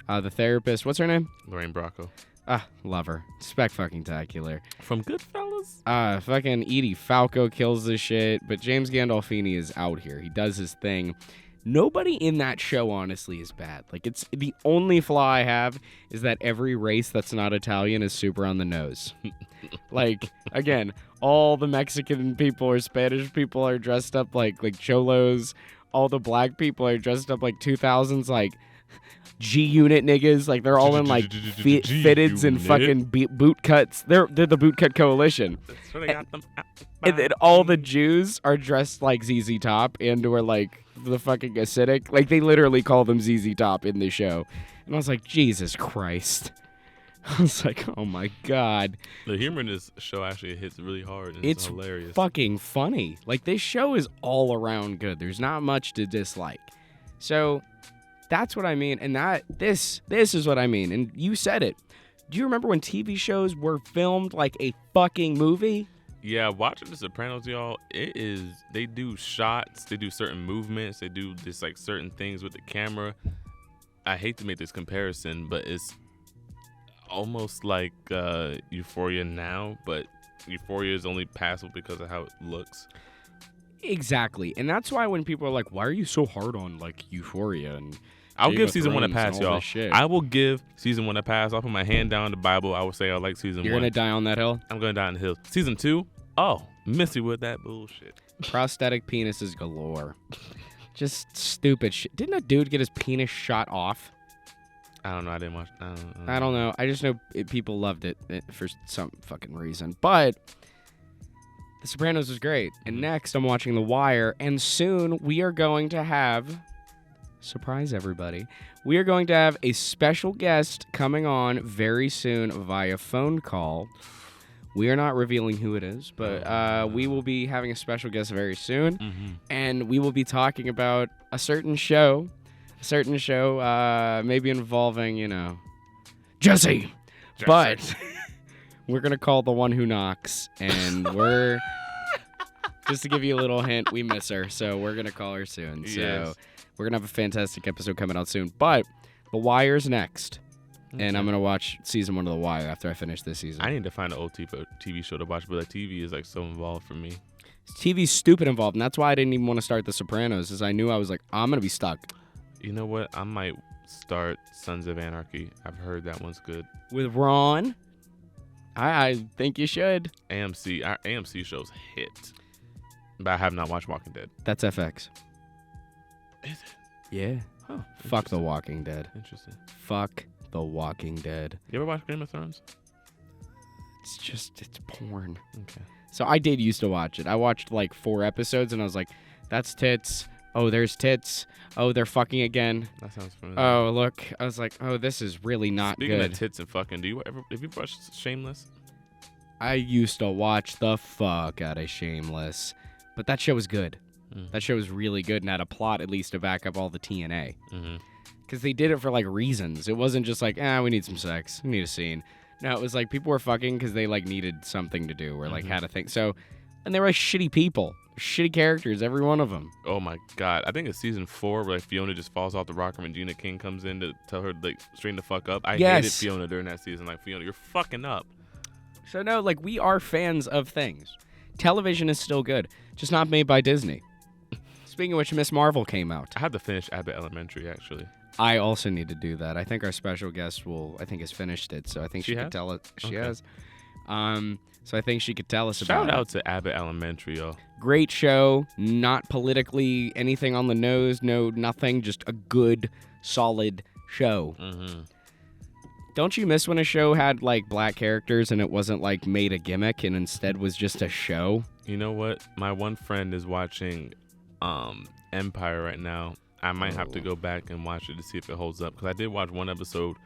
Speaker 2: The therapist, what's her name?
Speaker 3: Lorraine Bracco.
Speaker 2: Love her. Spectacular.
Speaker 3: From Goodfellas?
Speaker 2: Fucking Edie Falco kills this shit, but James Gandolfini is out here. He does his thing. Nobody in that show, honestly, is bad. Like, it's the only flaw I have is that every race that's not Italian is super on the nose. Like, again, all the Mexican people or Spanish people are dressed up like cholos. All the black people are dressed up like 2000s, like G-Unit niggas. Like, they're all in like fitteds and fucking boot cuts. They're the boot cut coalition.
Speaker 3: That's where they got them.
Speaker 2: And then all the Jews are dressed like ZZ Top and or like the fucking acidic. Like, they literally call them ZZ Top in the show. And I was like, Jesus Christ. I was like, oh my God.
Speaker 3: The humor in this show actually hits really hard, and
Speaker 2: It's
Speaker 3: hilarious.
Speaker 2: fucking funny. Like, this show is all around good. There's not much to dislike. So that's what I mean. And this is what I mean. And you said it. Do you remember when TV shows were filmed like a fucking movie?
Speaker 3: Yeah, watching The Sopranos, y'all, they do shots, they do certain movements, they do this like certain things with the camera. I hate to make this comparison, but it's almost like Euphoria now, but Euphoria is only passable because of how it looks.
Speaker 2: Exactly. And that's why when people are like, why are you so hard on like Euphoria? And
Speaker 3: I'll
Speaker 2: Game
Speaker 3: give
Speaker 2: of
Speaker 3: season 1 a
Speaker 2: Thrones and
Speaker 3: pass,
Speaker 2: all
Speaker 3: y'all.
Speaker 2: this shit.
Speaker 3: I will give season 1 a pass. I'll put my hand down the Bible. I will say I like season 1.
Speaker 2: You're going to die on that hill?
Speaker 3: I'm going to die on the hill. Season 2, missy with that bullshit.
Speaker 2: Prosthetic penises galore. Just stupid shit. Didn't a dude get his penis shot off?
Speaker 3: I don't know. I didn't watch.
Speaker 2: I don't know. I just know people loved it for some fucking reason. But The Sopranos was great. And next, I'm watching The Wire. And soon, we are going to have... Surprise, everybody. We are going to have a special guest coming on very soon via phone call. We are not revealing who it is, but we will be having a special guest very soon.
Speaker 3: Mm-hmm.
Speaker 2: And we will be talking about a certain show. Maybe involving, Jesse. But we're going to call The One Who Knocks. And we're, just to give you a little hint, we miss her. So we're going to call her soon.
Speaker 3: Yes.
Speaker 2: So we're going to have a fantastic episode coming out soon. But The Wire's next. Okay. And I'm going to watch season 1 of The Wire after I finish this season.
Speaker 3: I need to find an old TV show to watch, but like TV is like so involved for me.
Speaker 2: TV's stupid involved. And that's why I didn't even want to start The Sopranos, is I knew I was like, I'm going to be stuck.
Speaker 3: You know what? I might start Sons of Anarchy. I've heard that one's good.
Speaker 2: With Ron? I think you should.
Speaker 3: Our AMC shows hit. But I have not watched Walking Dead.
Speaker 2: That's FX.
Speaker 3: Is it?
Speaker 2: Yeah.
Speaker 3: Huh.
Speaker 2: Fuck The Walking Dead.
Speaker 3: Interesting.
Speaker 2: Fuck The Walking Dead.
Speaker 3: You ever watch Game of Thrones?
Speaker 2: It's porn.
Speaker 3: Okay.
Speaker 2: So I did used to watch it. I watched like 4 episodes and I was like, that's tits. Oh, there's tits. Oh, they're fucking again.
Speaker 3: That sounds familiar.
Speaker 2: Oh, look. I was like, oh, this is really not
Speaker 3: Speaking
Speaker 2: good.
Speaker 3: of tits and fucking, have you watched Shameless?
Speaker 2: I used to watch the fuck out of Shameless. But that show was good. That show was really good and had a plot at least to back up all the TNA.
Speaker 3: Mm-hmm.
Speaker 2: Because they did it for like reasons. It wasn't just like, we need some sex. We need a scene. No, it was like people were fucking because they like needed something to do or like had a thing. So, and they were like shitty people. Shitty characters, every one of them.
Speaker 3: Oh my God. I think it's season 4 where like Fiona just falls off the rocker when Gina King comes in to tell her like straighten the fuck up. I hated Fiona during that season. Like, Fiona, you're fucking up.
Speaker 2: So no, like we are fans of things. Television is still good, just not made by Disney. Speaking of which, Miss Marvel came out.
Speaker 3: I have to finish Abbott Elementary actually.
Speaker 2: I also need to do that. I think our special guest has finished it, so I think she could tell it. She has. So I think she could tell us about it.
Speaker 3: Shout out to Abbott Elementary, yo.
Speaker 2: Great show, not politically anything on the nose, no nothing, just a good, solid show.
Speaker 3: Mm-hmm.
Speaker 2: Don't you miss when a show had like black characters and it wasn't like made a gimmick and instead was just a show?
Speaker 3: You know what? My one friend is watching Empire right now. I might have to go back and watch it to see if it holds up, because I did watch one episode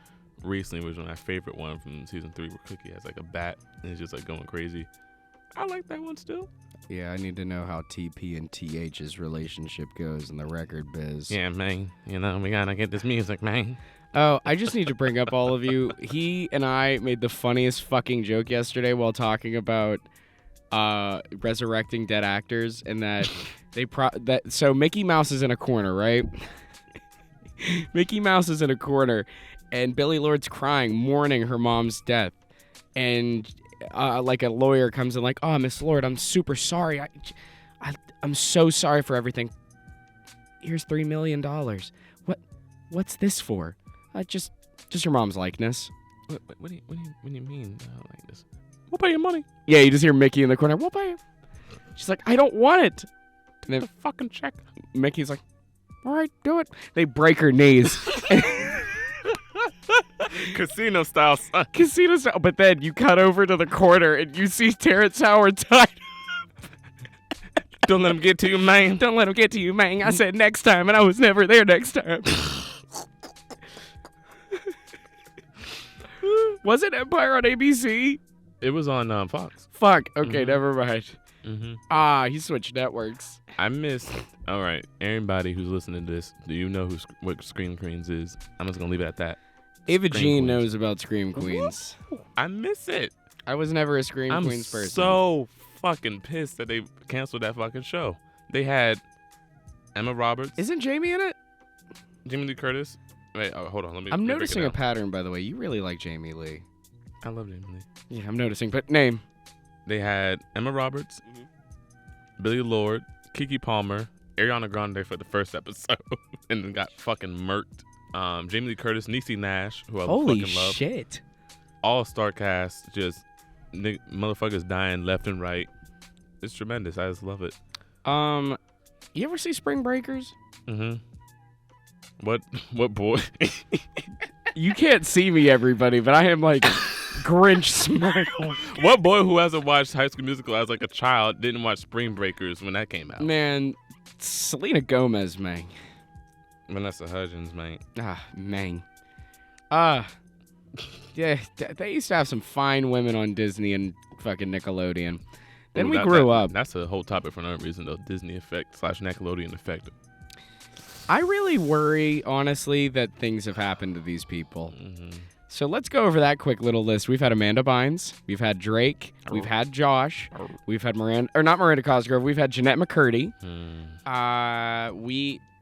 Speaker 3: recently, which was my favorite one from season 3, where Cookie has like a bat and is just like going crazy. I like that one still.
Speaker 2: Yeah, I need to know how TP and TH's relationship goes in the record biz.
Speaker 3: Yeah, man. You know, we gotta get this music, man.
Speaker 2: Oh, I just need to bring up all of you. He and I made the funniest fucking joke yesterday while talking about resurrecting dead actors, and that so Mickey Mouse is in a corner, right? Mickey Mouse is in a corner, and Billy Lord's crying, mourning her mom's death, and like a lawyer comes in, like, "Oh, Miss Lord, I'm super sorry. I'm so sorry for everything. Here's $3 million. What's this for? Just your mom's likeness."
Speaker 3: What do you mean like this? We'll pay your money.
Speaker 2: Yeah, you just hear Mickey in the corner. We'll pay. She's like, "I don't want it." And then
Speaker 3: The fucking check.
Speaker 2: Mickey's like, "All right, do it." They break her knees.
Speaker 3: Casino style, son.
Speaker 2: Casino style. But then you cut over to the corner and you see Terrence Howard tied.
Speaker 3: Don't let him get to you, man.
Speaker 2: Don't let him get to you, man. I said next time, and I was never there next time. Was it Empire on ABC?
Speaker 3: It was on Fox.
Speaker 2: Fuck. Okay, never mind.
Speaker 3: Mm-hmm.
Speaker 2: He switched networks.
Speaker 3: I missed. All right, everybody who's listening to this, do you know what Scream Queens is? I'm just gonna leave it at that.
Speaker 2: Ava
Speaker 3: Scream
Speaker 2: Jean
Speaker 3: Queens.
Speaker 2: knows about Scream Queens.
Speaker 3: I miss it.
Speaker 2: I was never a Scream
Speaker 3: I'm
Speaker 2: Queens person.
Speaker 3: so fucking pissed that they canceled that fucking show. They had Emma Roberts,
Speaker 2: Isn't Jamie in it?
Speaker 3: Jamie Lee Curtis. Wait, hold on. Let me.
Speaker 2: I'm
Speaker 3: let me break it
Speaker 2: noticing a
Speaker 3: down.
Speaker 2: pattern, by the way. You really like Jamie Lee.
Speaker 3: I love Jamie Lee.
Speaker 2: Yeah, I'm noticing. But name.
Speaker 3: They had Emma Roberts, Billy Lord, Keke Palmer, Ariana Grande for the first episode, and then got fucking murked. Jamie Lee Curtis, Niecy Nash, who I
Speaker 2: Holy
Speaker 3: fucking love.
Speaker 2: shit.
Speaker 3: All-star cast, just motherfuckers dying left and right. It's tremendous. I just love it.
Speaker 2: You ever see Spring Breakers?
Speaker 3: Mm-hmm. What boy?
Speaker 2: You can't see me, everybody, but I am like Grinch smile.
Speaker 3: What boy who hasn't watched High School Musical as like a child didn't watch Spring Breakers when that came out?
Speaker 2: Man, Selena Gomez, man.
Speaker 3: Vanessa Hudgens, man.
Speaker 2: Man. Yeah, they used to have some fine women on Disney and fucking Nickelodeon. Then
Speaker 3: Ooh,
Speaker 2: we grew up.
Speaker 3: That's a whole topic for another reason, though. Disney effect / Nickelodeon effect.
Speaker 2: I really worry, honestly, that things have happened to these people.
Speaker 3: Mm-hmm.
Speaker 2: So let's go over that quick little list. We've had Amanda Bynes. We've had Drake. We've had Josh. We've had not Miranda Cosgrove. We've had Jeanette McCurdy.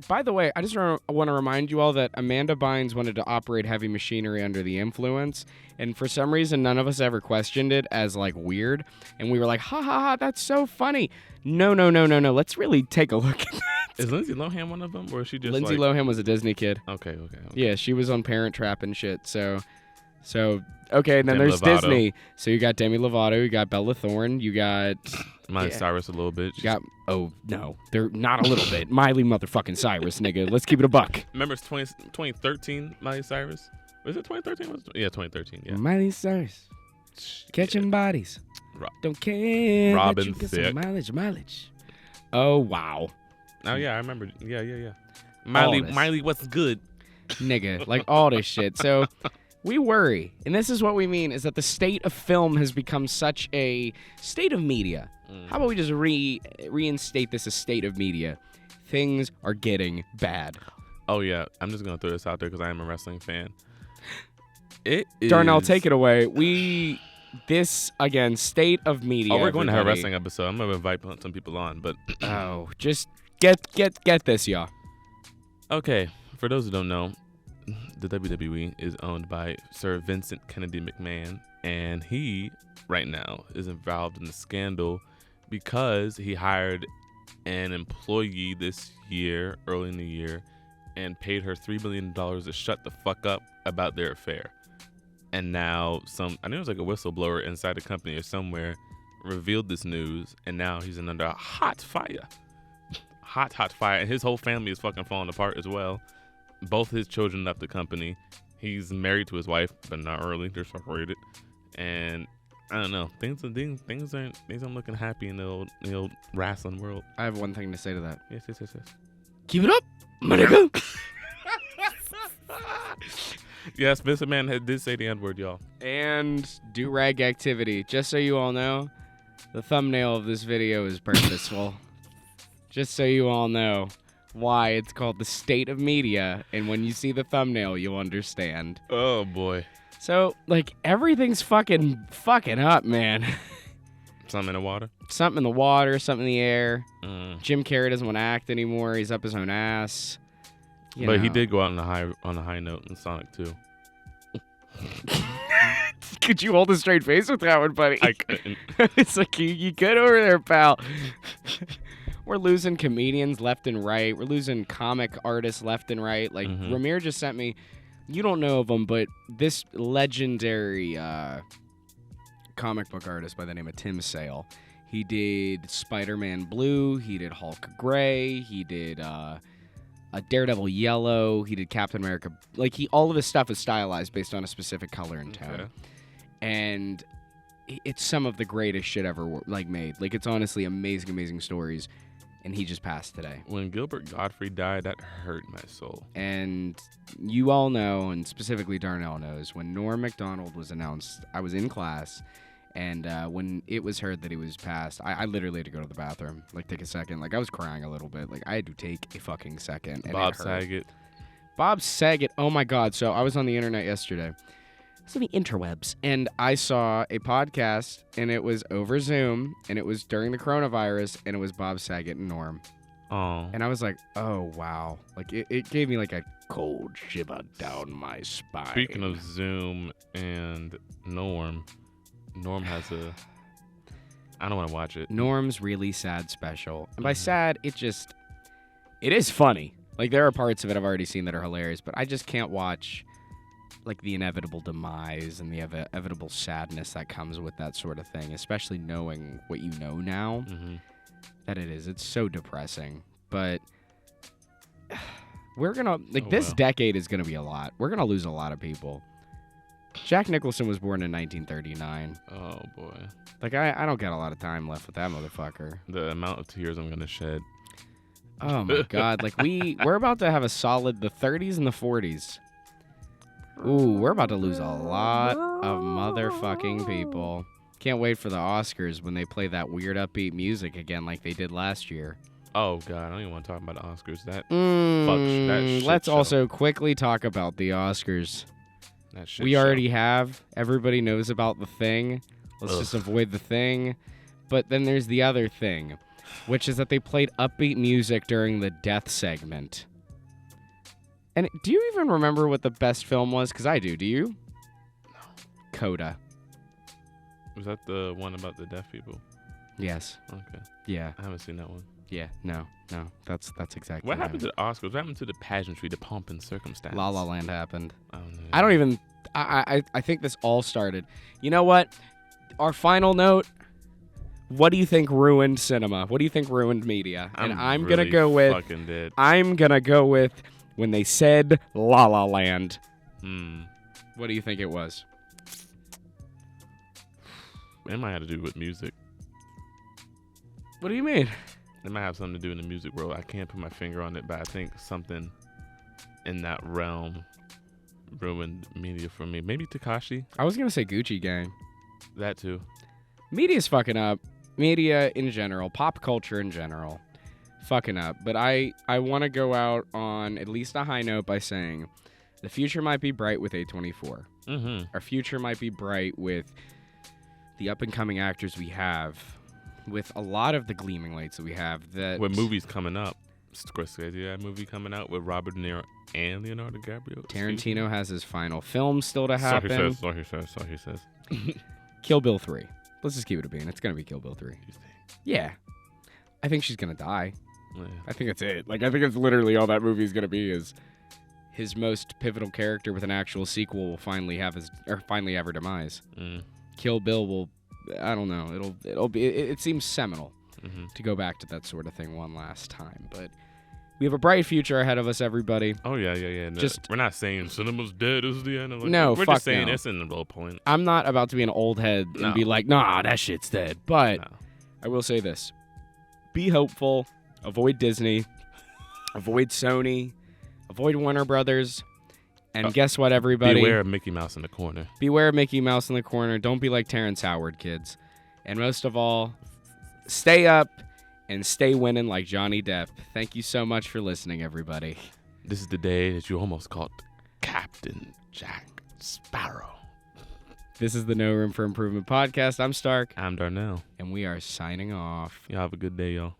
Speaker 2: By the way, I just want to remind you all that Amanda Bynes wanted to operate heavy machinery under the influence. And for some reason, none of us ever questioned it as like weird. And we were like, ha ha ha, that's so funny. No. Let's really take a look at that.
Speaker 3: Is Lindsay Lohan one of them, or is she just
Speaker 2: Lindsay Lohan was a Disney kid.
Speaker 3: Okay.
Speaker 2: Yeah, she was on Parent Trap and shit. So okay, and then
Speaker 3: Demi
Speaker 2: there's
Speaker 3: Lovato.
Speaker 2: Disney. So you got Demi Lovato, you got Bella Thorne, you got
Speaker 3: Miley Cyrus a little bit.
Speaker 2: you got no, they're not a little bit. Miley motherfucking Cyrus, nigga. Let's keep it a buck.
Speaker 3: Remember it's 2013 Miley Cyrus? Was it 2013? Yeah, 2013. Yeah.
Speaker 2: Miley Cyrus, catching bodies.
Speaker 3: Ro-
Speaker 2: Don't care.
Speaker 3: Robin
Speaker 2: that you get
Speaker 3: Thicke.
Speaker 2: some mileage. Oh wow,
Speaker 3: Oh yeah, I remember. Yeah.
Speaker 2: All this.
Speaker 3: Miley, what's good?
Speaker 2: nigga, like all this shit. So we worry, and this is what we mean, is that the state of film has become such a state of media. How about we just reinstate this as state of media? Things are getting bad.
Speaker 3: Oh yeah, I'm just gonna throw this out there because I am a wrestling fan. It is.
Speaker 2: Darnell, take it away. This again, state of media.
Speaker 3: Oh, we're going to have a
Speaker 2: everybody.
Speaker 3: wrestling episode. I'm gonna invite some people on, but
Speaker 2: Oh, just get this, y'all.
Speaker 3: okay. For those who don't know, the WWE is owned by Sir Vincent Kennedy McMahon, and he right now is involved in a scandal because he hired an employee this year, early in the year, and paid her $3 million to shut the fuck up about their affair. And now I think it was like a whistleblower inside the company or somewhere revealed this news, and now he's under hot fire. Hot fire. And his whole family is fucking falling apart as well. Both his children left the company. He's married to his wife, but not really. They're separated. And I don't know. Things aren't looking happy in the old wrestling world.
Speaker 2: I have one thing to say to that.
Speaker 3: Yes.
Speaker 2: Keep it up, my nigga.
Speaker 3: Yes, Vince McMahon did say the N-word, y'all.
Speaker 2: And do-rag activity. Just so you all know, the thumbnail of this video is purposeful. Just so you all know, why it's called the state of media, and when you see the thumbnail, you'll understand.
Speaker 3: Oh boy.
Speaker 2: So, like, everything's fucking up, man.
Speaker 3: Something in the water?
Speaker 2: Something in the water, something in the air.
Speaker 3: Mm.
Speaker 2: Jim Carrey doesn't want to act anymore. He's up his own ass.
Speaker 3: But he did go out on a high note in Sonic 2.
Speaker 2: Could you hold a straight face with that one, buddy?
Speaker 3: I couldn't.
Speaker 2: It's like, you good over there, pal. We're losing comedians left and right. We're losing comic artists left and right. Like, Ramir just sent me, you don't know of him, but this legendary comic book artist by the name of Tim Sale. He did Spider-Man Blue. He did Hulk Gray. He did a Daredevil Yellow. He did Captain America. Like, all of his stuff is stylized based on a specific color and tone.
Speaker 3: Okay.
Speaker 2: And it's some of the greatest shit ever made. Like, it's honestly amazing stories. And he just passed today.
Speaker 3: When Gilbert Gottfried died, that hurt my soul.
Speaker 2: And you all know, and specifically Darnell knows, when Norm Macdonald was announced, I was in class, and when it was heard that he was passed, I literally had to go to the bathroom, like, take a second. Like, I was crying a little bit. Like, I had to take a fucking second. And
Speaker 3: Bob Saget.
Speaker 2: Bob Saget, oh my God. So I was on the internet yesterday. I was on the interwebs, and I saw a podcast, and it was over Zoom, and it was during the coronavirus, and it was Bob Saget and Norm.
Speaker 3: Oh.
Speaker 2: And I was like, oh, wow. Like, it gave me, like, a cold shiver down my spine.
Speaker 3: Speaking of Zoom and Norm has I don't want to watch it.
Speaker 2: Norm's really sad special. And by sad, it is funny. Like, there are parts of it I've already seen that are hilarious, but I just can't watch, like, the inevitable demise and the inevitable sadness that comes with that sort of thing, especially knowing what you know now. That it's so depressing. But we're gonna this decade is gonna be a lot. We're gonna lose a lot of people. Jack Nicholson was born in 1939.
Speaker 3: Oh boy.
Speaker 2: Like, I don't got a lot of time left with that motherfucker.
Speaker 3: The amount of tears I'm gonna shed.
Speaker 2: Oh my God. Like, we're about to have a solid the 30s and the 40s. Ooh, we're about to lose a lot of motherfucking people. Can't wait for the Oscars when they play that weird upbeat music again like they did last year.
Speaker 3: Oh, God. I don't even want to talk about the Oscars. That shit
Speaker 2: let's
Speaker 3: show.
Speaker 2: also quickly talk about the Oscars.
Speaker 3: That shit
Speaker 2: We
Speaker 3: show.
Speaker 2: already have. Everybody knows about the thing. Let's just avoid the thing. But then there's the other thing, which is that they played upbeat music during the death segment. And do you even remember what the best film was? Because I do. Do you?
Speaker 3: No.
Speaker 2: Coda.
Speaker 3: Was that the one about the deaf people?
Speaker 2: Yes.
Speaker 3: Okay.
Speaker 2: Yeah.
Speaker 3: I haven't seen that one.
Speaker 2: Yeah. No. That's exactly
Speaker 3: What happened to the Oscars? What happened to the pageantry, the pomp and circumstance?
Speaker 2: La La Land happened.
Speaker 3: I don't know.
Speaker 2: I don't even. I think this all started. You know what? Our final note. What do you think ruined cinema? What do you think ruined media? I'm
Speaker 3: really
Speaker 2: gonna go with.
Speaker 3: Fucking dead.
Speaker 2: I'm gonna go with when they said La La Land. What do you think it was?
Speaker 3: It might have to do with music.
Speaker 2: What do you mean?
Speaker 3: It might have something to do in the music world. I can't put my finger on it, but I think something in that realm ruined media for me. Maybe Tekashi.
Speaker 2: I was gonna say Gucci Gang.
Speaker 3: That too.
Speaker 2: Media's fucking up. Media in general, pop culture in general, fucking up. But I want to go out on at least a high note by saying the future might be bright with A24. Our future might be bright with the up-and-coming actors we have, with a lot of the gleaming lights that we have. That
Speaker 3: with movies coming up. Scorsese had a movie coming out with Robert De Niro and Leonardo DiCaprio.
Speaker 2: Tarantino has his final film still to happen.
Speaker 3: So he says.
Speaker 2: Kill Bill 3. Let's just keep it a bean. It's going to be Kill Bill 3.
Speaker 3: You think?
Speaker 2: Yeah. I think she's going to die.
Speaker 3: Yeah.
Speaker 2: I think that's it. Like, I think it's literally all that movie's going to be is his most pivotal character with an actual sequel will finally have her demise. Kill Bill will, I don't know. It seems seminal to go back to that sort of thing one last time. But we have a bright future ahead of us, everybody.
Speaker 3: Oh, yeah. No, we're not saying cinema's dead. This is the end.
Speaker 2: No,
Speaker 3: we're
Speaker 2: fuck
Speaker 3: just saying
Speaker 2: no.
Speaker 3: it's in the low point.
Speaker 2: I'm not about to be an old head and be like, nah, that shit's dead. But
Speaker 3: No.
Speaker 2: I will say this. Be hopeful. Avoid Disney. Avoid Sony. Avoid Warner Brothers. And guess what, everybody?
Speaker 3: Beware of Mickey Mouse in the corner.
Speaker 2: Beware of Mickey Mouse in the corner. Don't be like Terrence Howard, kids. And most of all, stay up and stay winning like Johnny Depp. Thank you so much for listening, everybody.
Speaker 3: This is the day that you almost caught Captain Jack Sparrow.
Speaker 2: This is the No Room for Improvement podcast. I'm Stark.
Speaker 3: I'm Darnell.
Speaker 2: And we are signing off.
Speaker 3: Y'all have a good day, y'all.